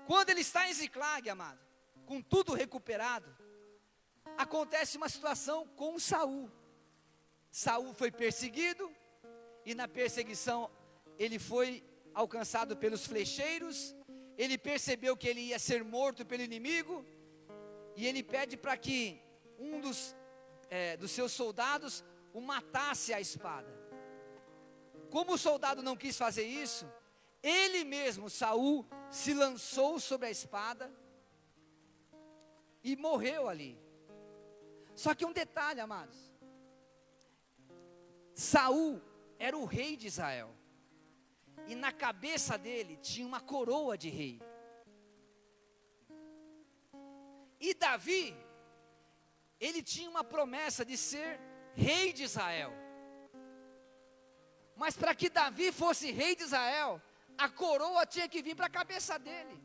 Quando ele está em Ziclag, amado, com tudo recuperado, acontece uma situação com Saul. Saul foi perseguido, e na perseguição ele foi alcançado pelos flecheiros. Ele percebeu que ele ia ser morto pelo inimigo, e ele pede para que um dos seus soldados o matasse à espada. Como o soldado não quis fazer isso, ele mesmo, Saul, se lançou sobre a espada e morreu ali. Só que um detalhe, amados, Saul era o rei de Israel, e na cabeça dele tinha uma coroa de rei. E Davi, ele tinha uma promessa de ser rei de Israel. Mas para que Davi fosse rei de Israel, a coroa tinha que vir para a cabeça dele.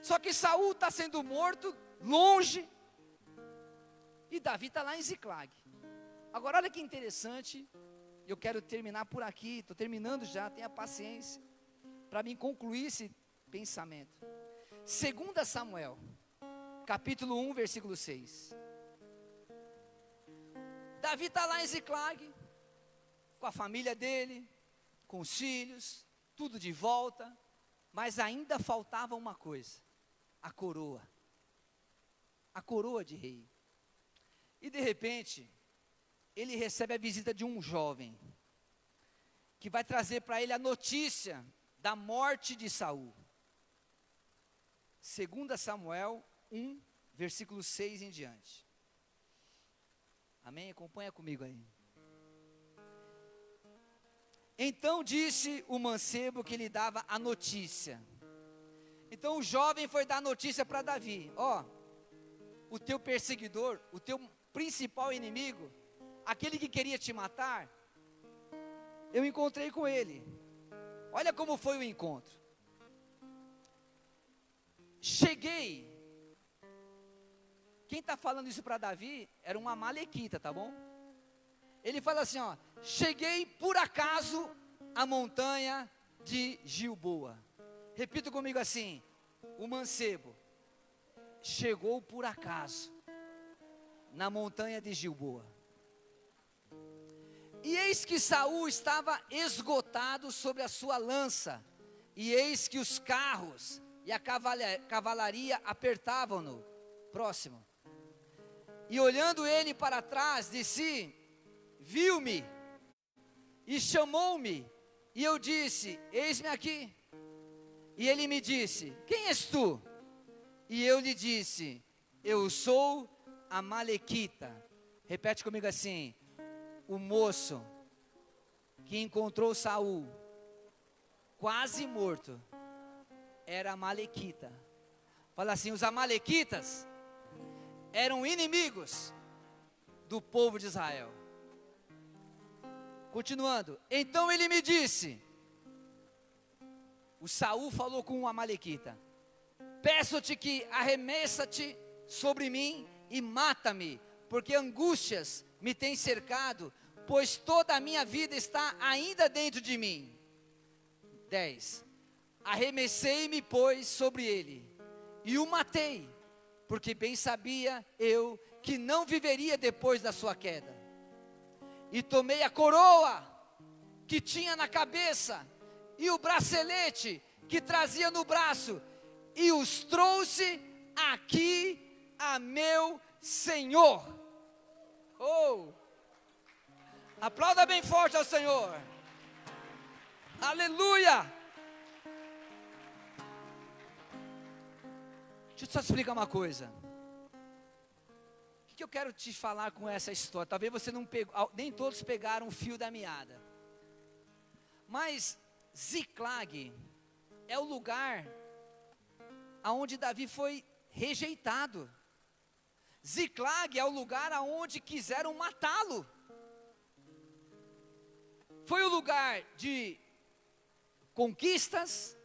Só que Saul está sendo morto, longe, e Davi está lá em Ziclag. Agora olha que interessante, eu quero terminar por aqui, estou terminando já, tenha paciência, para mim concluir esse pensamento. 2 Samuel, capítulo 1, versículo 6. Davi está lá em Ziclag, com a família dele, com os filhos, tudo de volta, mas ainda faltava uma coisa, a coroa de rei. E de repente, ele recebe a visita de um jovem, que vai trazer para ele a notícia da morte de Saul. 2 Samuel 1, versículo 6 em diante. Amém? Acompanha comigo aí. Então disse o mancebo que lhe dava a notícia. Então o jovem foi dar a notícia para Davi: ó, o teu perseguidor, o teu principal inimigo, aquele que queria te matar, eu encontrei com ele. Olha como foi o encontro. Cheguei. Quem está falando isso para Davi era uma amalequita, tá bom? Ele fala assim, ó: cheguei por acaso à montanha de Gilboa. Repita comigo assim: o mancebo chegou por acaso na montanha de Gilboa. E eis que Saul estava esgotado sobre a sua lança, e eis que os carros e a cavalaria apertavam-no. Próximo. E olhando ele para trás de si, viu-me e chamou-me, e eu disse: eis-me aqui. E ele me disse: quem és tu? E eu lhe disse: eu sou amalequita. Repete comigo assim: o moço que encontrou Saul quase morto era amalequita. Fala assim: os amalequitas eram inimigos do povo de Israel. Continuando, então ele me disse, o Saul falou com o amalequita: peço-te que arremessa-te sobre mim e mata-me, porque angústias me têm cercado, pois toda a minha vida está ainda dentro de mim. 10. Arremessei-me, pois, sobre ele, e o matei, porque bem sabia eu que não viveria depois da sua queda. E tomei a coroa que tinha na cabeça, e o bracelete que trazia no braço, e os trouxe aqui a meu Senhor. Oh! Aplauda bem forte ao Senhor. Aleluia! Deixa eu só te explicar uma coisa. O que eu quero te falar com essa história? Talvez você não pegou, nem todos pegaram o fio da meada. Mas Ziclag é o lugar aonde Davi foi rejeitado. Ziclag é o lugar aonde quiseram matá-lo. Foi o lugar de conquistas,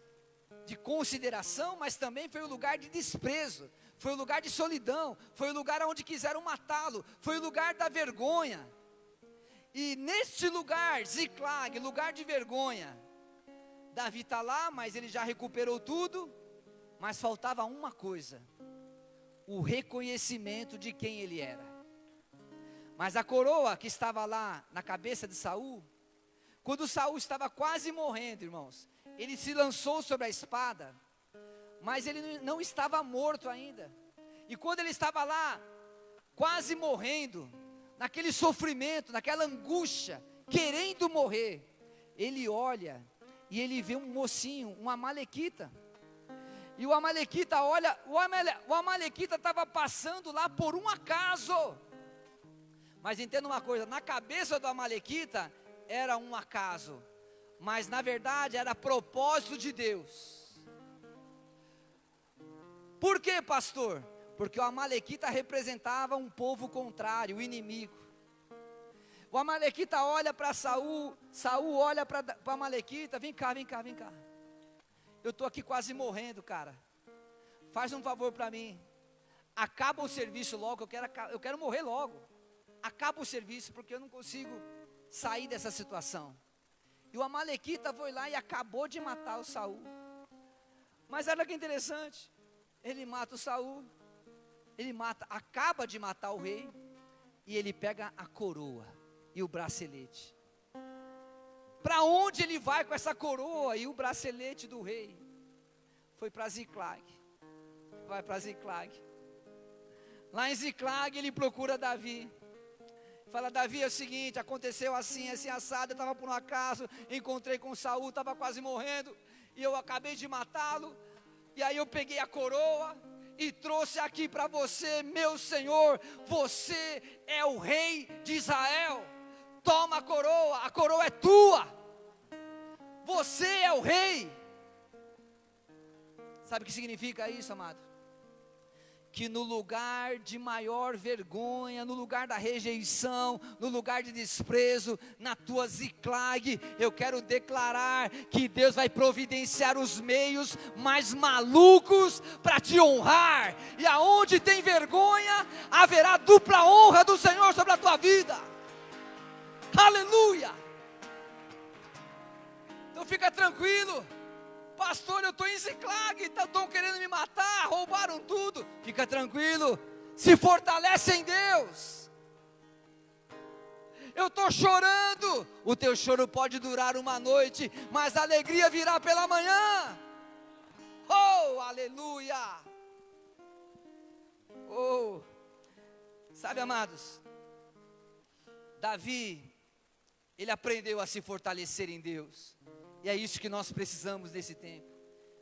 de consideração, mas também foi o lugar de desprezo, foi o lugar de solidão, foi o lugar onde quiseram matá-lo, foi o lugar da vergonha. E neste lugar, Ziclag, lugar de vergonha, Davi está lá, mas ele já recuperou tudo, mas faltava uma coisa: o reconhecimento de quem ele era. Mas a coroa que estava lá na cabeça de Saul, quando Saul estava quase morrendo, irmãos, ele se lançou sobre a espada, mas ele não estava morto ainda. E quando ele estava lá, quase morrendo, naquele sofrimento, naquela angústia, querendo morrer, ele olha e ele vê um mocinho, um amalequita. E o amalequita olha, o amalequita estava passando lá por um acaso. Mas entenda uma coisa, na cabeça do amalequita era um acaso, mas na verdade era propósito de Deus. Por quê, pastor? Porque o amalequita representava um povo contrário, o inimigo. O amalequita olha para Saul, Saul olha para o amalequita, vem cá. Eu estou aqui quase morrendo, cara. Faz um favor para mim. Acaba o serviço logo, eu quero morrer logo. Acaba o serviço, porque eu não consigo sair dessa situação. E o amalequita foi lá e acabou de matar o Saul. Mas olha que interessante. Ele mata o Saul. Acaba de matar o rei. E ele pega a coroa e o bracelete. Para onde ele vai com essa coroa e o bracelete do rei? Foi para Ziclag. Vai para Ziclag. Lá em Ziclag ele procura Davi. Fala: Davi, é o seguinte, aconteceu assim assado, eu estava por um acaso, encontrei com Saul, estava quase morrendo, e eu acabei de matá-lo, e aí eu peguei a coroa, e trouxe aqui para você, meu senhor, você é o rei de Israel, toma a coroa é tua, você é o rei. Sabe o que significa isso, amado? Que no lugar de maior vergonha, no lugar da rejeição, no lugar de desprezo, na tua Ziclag, eu quero declarar que Deus vai providenciar os meios mais malucos para te honrar, e aonde tem vergonha, haverá dupla honra do Senhor sobre a tua vida. Aleluia! Então fica tranquilo. Pastor, eu estou em Ziclag, estão querendo me matar, roubaram tudo. Fica tranquilo, se fortalece em Deus. Eu estou chorando, o teu choro pode durar uma noite, mas a alegria virá pela manhã. Oh, aleluia. Oh, sabe, amados, Davi, ele aprendeu a se fortalecer em Deus. E é isso que nós precisamos nesse tempo.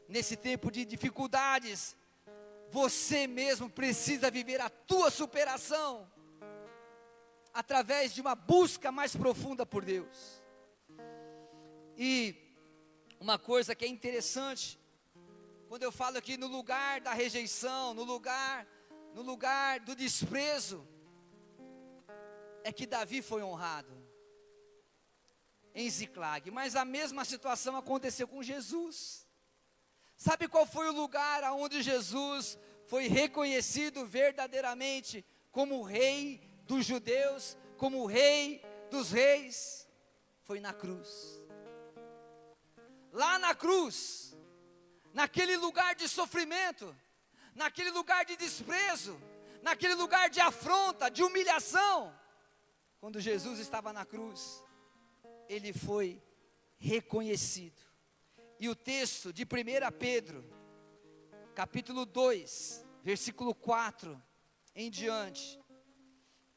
Nesse tempo de dificuldades, você mesmo precisa viver a tua superação, através de uma busca mais profunda por Deus. E uma coisa que é interessante, quando eu falo aqui no lugar da rejeição, no lugar do desprezo, é que Davi foi honrado em Ziclag, mas a mesma situação aconteceu com Jesus. Sabe qual foi o lugar onde Jesus foi reconhecido verdadeiramente como o rei dos judeus, como o rei dos reis? Foi na cruz. Lá na cruz, naquele lugar de sofrimento, naquele lugar de desprezo, naquele lugar de afronta, de humilhação, quando Jesus estava na cruz, ele foi reconhecido. E o texto de 1 Pedro, capítulo 2, versículo 4 em diante,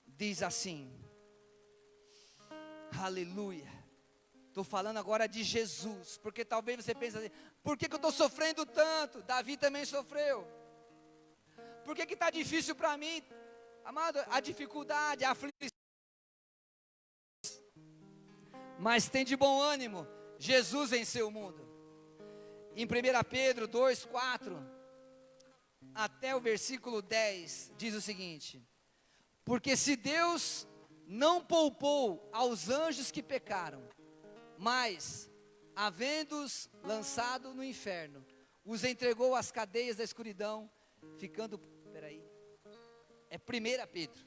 diz assim, aleluia. Estou falando agora de Jesus, porque talvez você pense assim, por que eu estou sofrendo tanto? Davi também sofreu. Por que está difícil para mim? Amado, a dificuldade, a aflição. Mas tem de bom ânimo, Jesus venceu o mundo. Em 1 Pedro 2, 4, até o versículo 10, diz o seguinte: porque se Deus não poupou aos anjos que pecaram, mas, havendo-os lançado no inferno, os entregou às cadeias da escuridão, ficando, é 1 Pedro,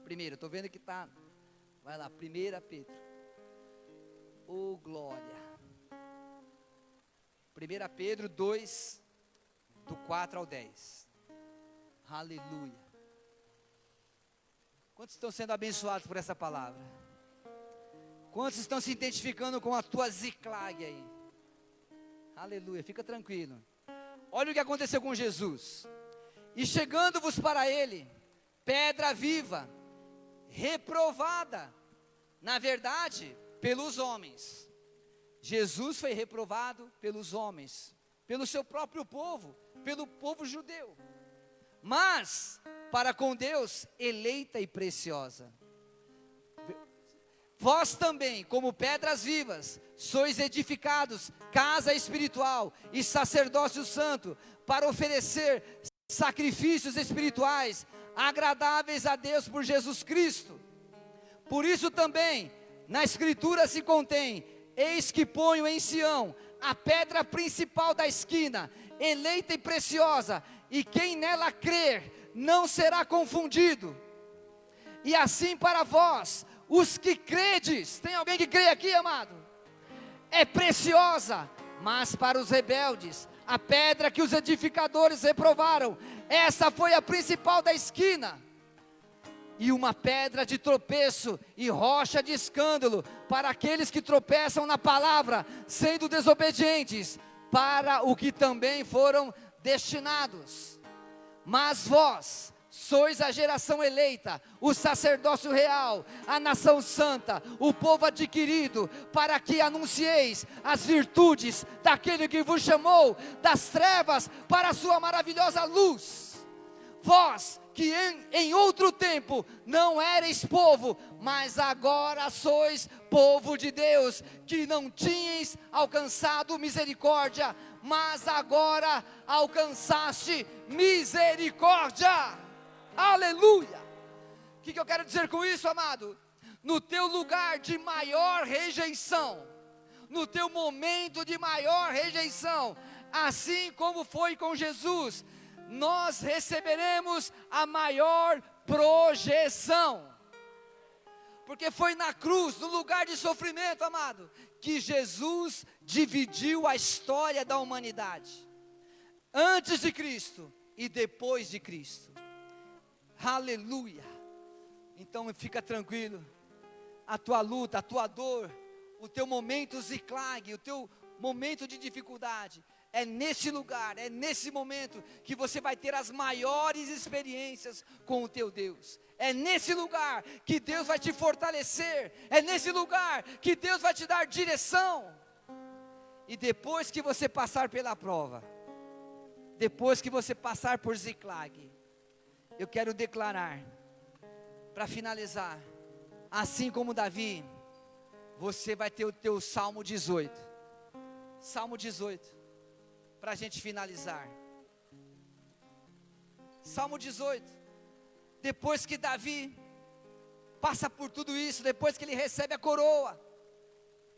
primeiro, estou vendo que está, vai lá, 1 Pedro, oh glória, 1 Pedro 2, do 4 ao 10, aleluia. Quantos estão sendo abençoados por essa palavra? Quantos estão se identificando com a tua Ziclag aí? Aleluia, fica tranquilo. Olha o que aconteceu com Jesus. E chegando-vos para ele, pedra viva, reprovada, na verdade, pelos homens. Jesus foi reprovado pelos homens, pelo seu próprio povo, pelo povo judeu. Mas, para com Deus, eleita e preciosa. Vós também, como pedras vivas, sois edificados, casa espiritual e sacerdócio santo, para oferecer sacrifícios espirituais, agradáveis a Deus por Jesus Cristo. Por isso também, na Escritura se contém: eis que ponho em Sião a pedra principal da esquina, eleita e preciosa, e quem nela crer não será confundido. E assim para vós, os que credes, tem alguém que crê aqui, amado? É preciosa, mas para os rebeldes, a pedra que os edificadores reprovaram, essa foi a principal da esquina, e uma pedra de tropeço e rocha de escândalo, para aqueles que tropeçam na palavra, sendo desobedientes, para o que também foram destinados. Mas vós sois a geração eleita, o sacerdócio real, a nação santa, o povo adquirido, para que anuncieis as virtudes daquele que vos chamou das trevas para a sua maravilhosa luz. Vós que em outro tempo não erais povo, mas agora sois povo de Deus, que não tinhais alcançado misericórdia, mas agora alcançaste misericórdia. Aleluia! O que eu quero dizer com isso, amado? No teu lugar de maior rejeição, no teu momento de maior rejeição, assim como foi com Jesus, nós receberemos a maior projeção. Porque foi na cruz, no lugar de sofrimento, amado, que Jesus dividiu a história da humanidade, antes de Cristo e depois de Cristo. Aleluia! Então fica tranquilo, a tua luta, a tua dor, o teu momento ziclag, o teu momento de dificuldade, é nesse lugar, é nesse momento que você vai ter as maiores experiências com o teu Deus. É nesse lugar que Deus vai te fortalecer, é nesse lugar que Deus vai te dar direção. E depois que você passar pela prova, depois que você passar por ziclag, eu quero declarar, para finalizar, assim como Davi, você vai ter o teu Salmo 18. Salmo 18. Para a gente finalizar, Salmo 18, depois que Davi passa por tudo isso, depois que ele recebe a coroa,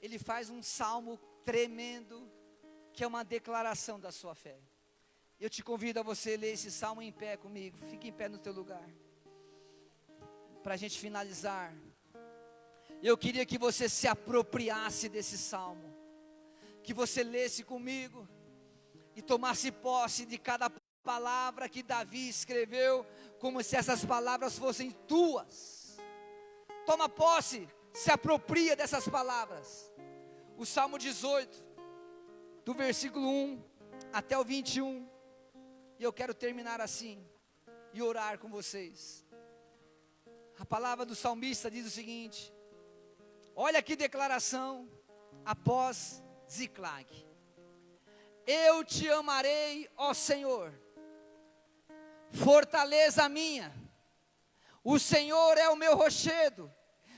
ele faz um salmo tremendo, que é uma declaração da sua fé. Eu te convido a você ler esse salmo em pé comigo, fique em pé no teu lugar, para a gente finalizar. Eu queria que você se apropriasse desse salmo, que você lesse comigo, e tomasse posse de cada palavra que Davi escreveu, como se essas palavras fossem tuas. Toma posse, se apropria dessas palavras. O Salmo 18, do versículo 1 até o 21, e eu quero terminar assim, e orar com vocês. A palavra do salmista diz o seguinte: olha que declaração após ziclag. Eu te amarei, ó Senhor, fortaleza minha, o Senhor é o meu rochedo,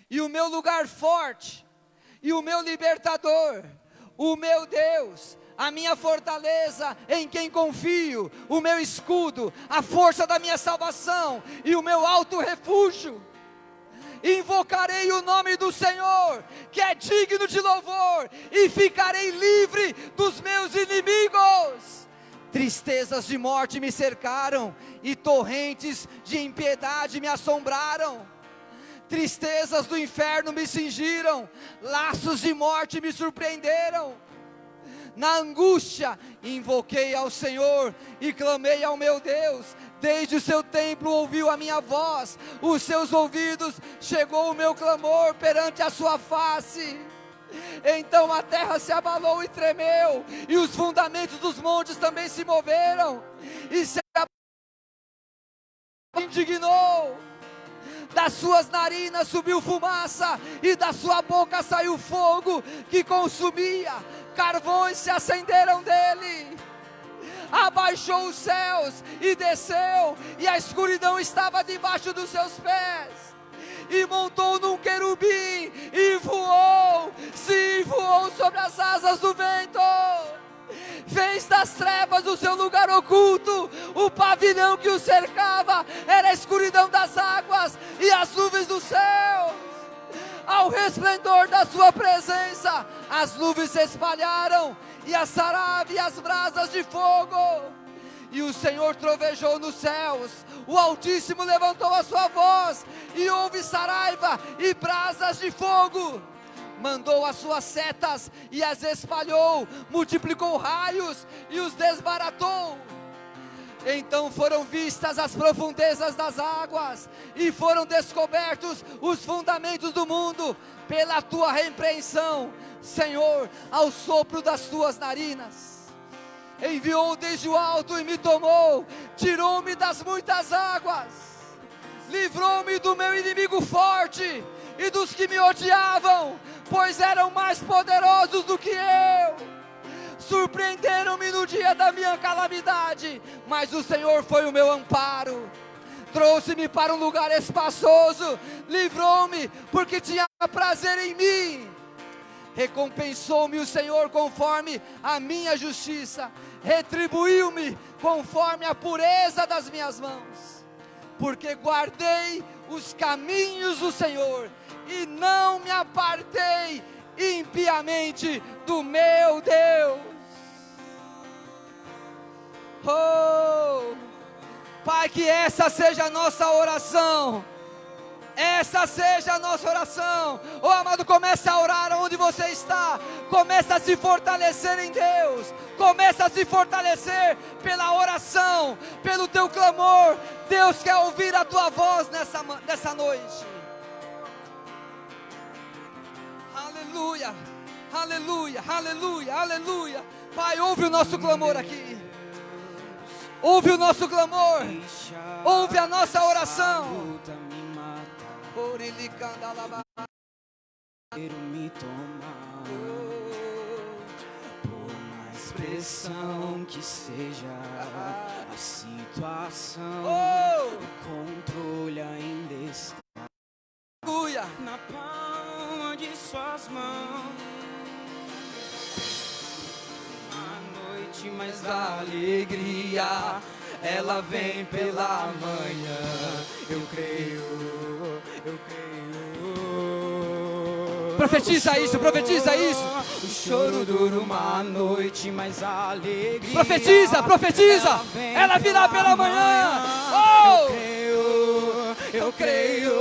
e o meu lugar forte, e o meu libertador, o meu Deus, a minha fortaleza em quem confio, o meu escudo, a força da minha salvação, e o meu alto refúgio. Invocarei o nome do Senhor, que é digno de louvor, e ficarei livre dos meus inimigos. Tristezas de morte me cercaram, e torrentes de impiedade me assombraram. Tristezas do inferno me cingiram, laços de morte me surpreenderam. Na angústia, invoquei ao Senhor e clamei ao meu Deus. Desde o seu templo ouviu a minha voz, os seus ouvidos chegou o meu clamor perante a sua face. Então a terra se abalou e tremeu, e os fundamentos dos montes também se moveram, e se indignou. das suas narinas subiu fumaça, e da sua boca saiu fogo que consumia, carvões se acenderam dele. Abaixou os céus e desceu, e a escuridão estava debaixo dos seus pés. E montou num querubim, e voou sobre as asas do vento. Fez das trevas o seu lugar oculto, o pavilhão que o cercava era a escuridão das águas e as nuvens do céu. Ao resplendor da sua presença, as nuvens se espalharam, e a sarave e as brasas de fogo. E o Senhor trovejou nos céus, o Altíssimo levantou a sua voz, e houve saraiva e brasas de fogo. Mandou as suas setas e as espalhou, multiplicou raios e os desbaratou. Então foram vistas as profundezas das águas, e foram descobertos os fundamentos do mundo, pela tua repreensão, Senhor, ao sopro das tuas narinas. Enviou desde o alto e me tomou, tirou-me das muitas águas, livrou-me do meu inimigo forte e dos que me odiavam, pois eram mais poderosos do que eu. Surpreenderam-me no dia da minha calamidade, mas o Senhor foi o meu amparo. Trouxe-me para um lugar espaçoso, livrou-me, porque tinha prazer em mim. Recompensou-me o Senhor conforme a minha justiça, retribuiu-me conforme a pureza das minhas mãos. Porque guardei os caminhos do Senhor, e não me apartei impiamente do meu Deus. Oh, Pai, que essa seja a nossa oração. Essa seja a nossa oração. Oh amado, comece a orar onde você está. Comece a se fortalecer em Deus. Comece a se fortalecer pela oração, pelo teu clamor. Deus quer ouvir a tua voz nessa noite. Aleluia, aleluia, aleluia, aleluia. Pai, ouve o nosso clamor aqui. Ouve o nosso clamor. Ouve a nossa oração. Me tomar, por mais pressão que seja a situação, o controle ainda está na palma de suas mãos. A noite, mas a alegria, ela vem pela manhã. Eu creio, eu creio. Profetiza isso, profetiza isso. O choro dura uma noite, mas a alegria. Profetiza, profetiza. Ela virá pela manhã. Oh! Eu creio.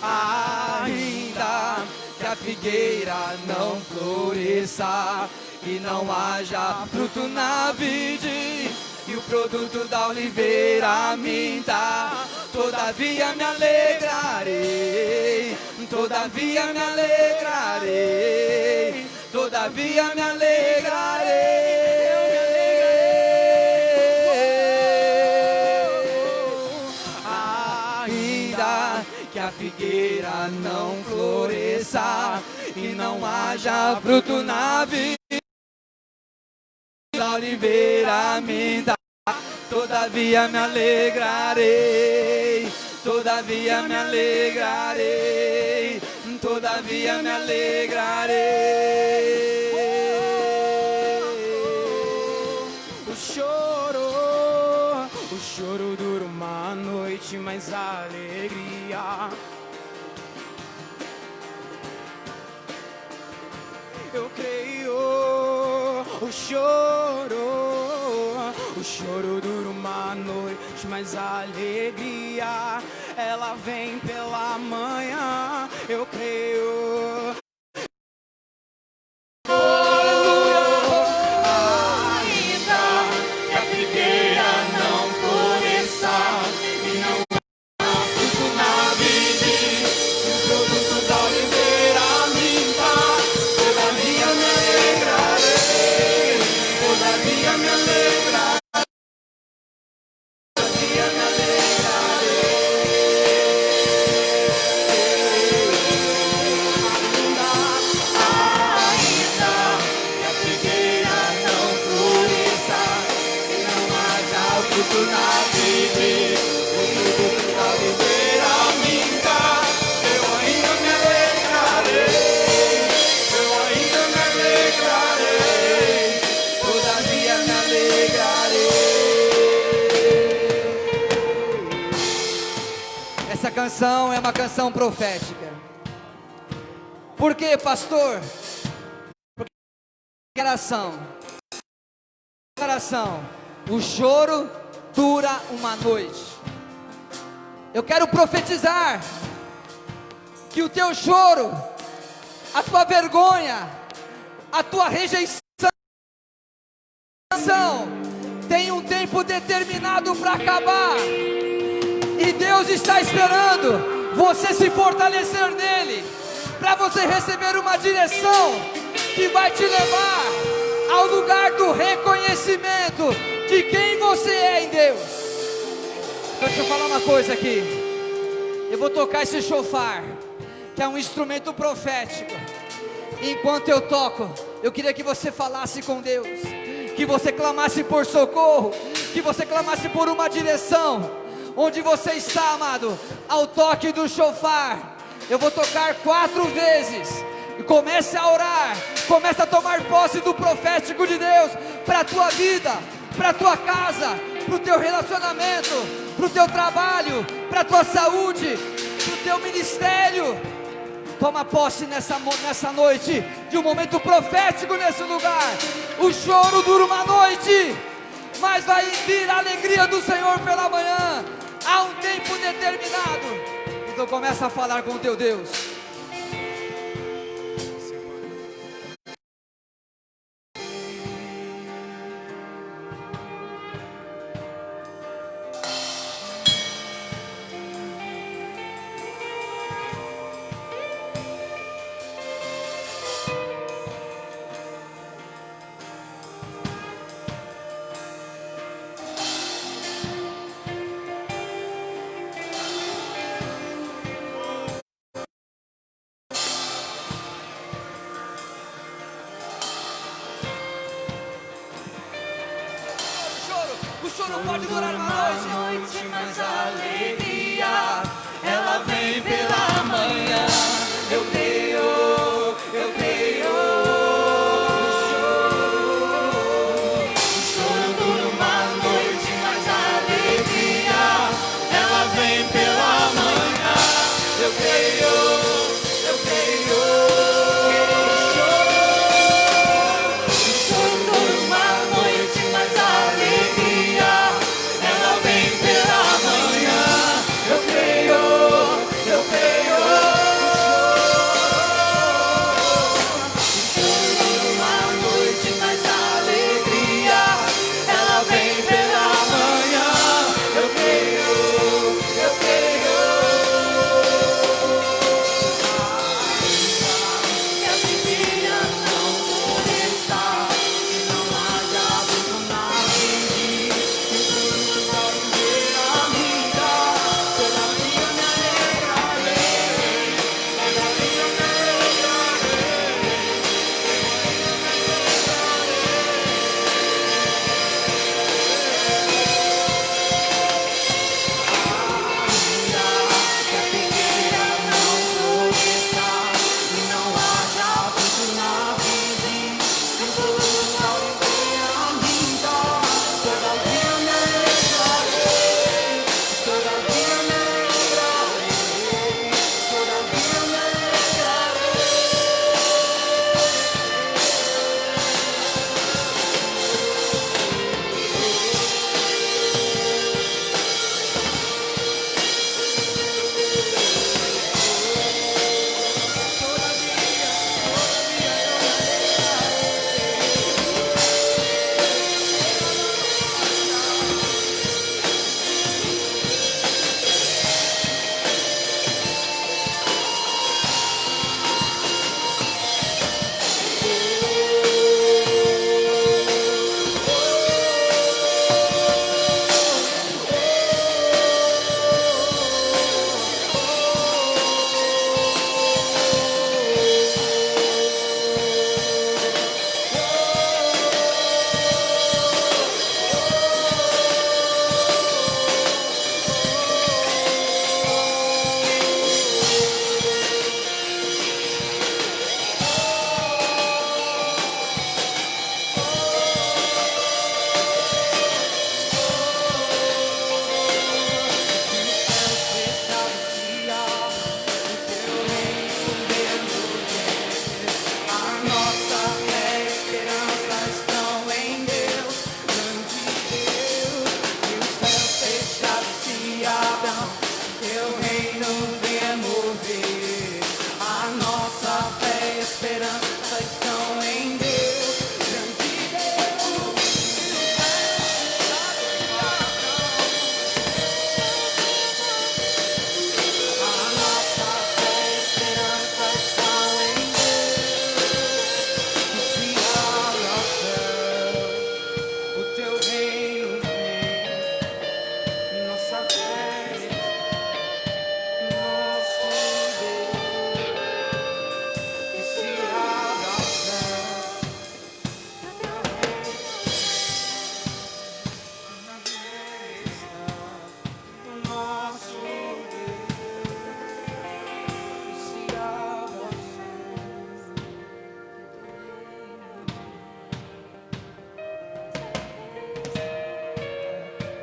Ainda que a figueira não floresça e não haja fruto na vide, e o produto da oliveira minta, todavia me alegrarei, todavia me alegrarei, todavia me alegrarei. Ainda que a figueira não floresça e não haja fruto na vida, a oliveira me dá, todavia me alegrarei, todavia me alegrarei, todavia me alegrarei. O choro dura uma noite, mas a alegria, eu creio. O choro dura uma noite, mas a alegria, ela vem pela manhã. Eu creio. canção é uma canção profética. Por quê, pastor? Porque declaração, o choro dura uma noite. Eu quero profetizar que o teu choro, a tua vergonha, a tua rejeição tem um tempo determinado para acabar. E Deus está esperando você se fortalecer nele, para você receber uma direção que vai te levar ao lugar do reconhecimento de quem você é em Deus. Então deixa eu falar uma coisa aqui. Eu vou tocar esse shofar, que é um instrumento profético. Enquanto eu toco, eu queria que você falasse com Deus, que você clamasse por socorro, que você clamasse por uma direção. Onde você está, amado, ao toque do shofar, eu vou tocar 4 vezes. E comece a orar, comece a tomar posse do profético de Deus para a tua vida, para a tua casa, para o teu relacionamento, para o teu trabalho, para a tua saúde, para o teu ministério. Toma posse nessa noite de um momento profético nesse lugar. O choro dura uma noite, mas vai vir a alegria do Senhor pela manhã. Há um tempo determinado. Então começa a falar com o teu Deus. O choro pode durar uma noite, mas a alegria, ela vem pela manhã. Eu creio, eu creio. O choro dura uma noite, mas a alegria, ela vem pela manhã. Eu creio, eu creio.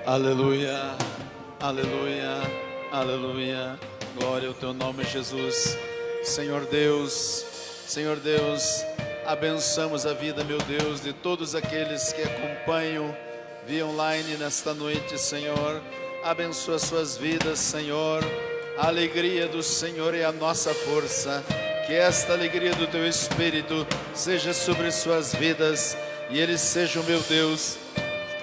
Aleluia, aleluia, aleluia. Glória ao teu nome, Jesus. Senhor Deus, abençoamos a vida, meu Deus, de todos aqueles que acompanham via online nesta noite, Senhor. Abençoa suas vidas, Senhor. A alegria do Senhor é a nossa força. Que esta alegria do teu Espírito seja sobre suas vidas e eles sejam, meu Deus,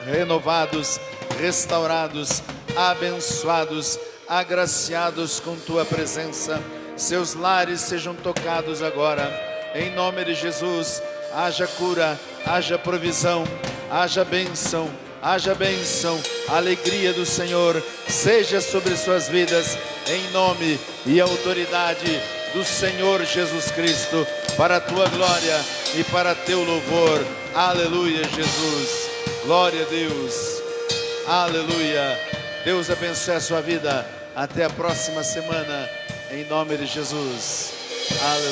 renovados, restaurados, abençoados, agraciados com tua presença. Seus lares sejam tocados agora, em nome de Jesus. Haja cura, haja provisão, haja bênção, a alegria do Senhor seja sobre suas vidas, em nome e autoridade do Senhor Jesus Cristo, para a tua glória e para teu louvor. Aleluia, Jesus. Glória a Deus. Aleluia. Deus abençoe a sua vida. Até a próxima semana, em nome de Jesus. Aleluia.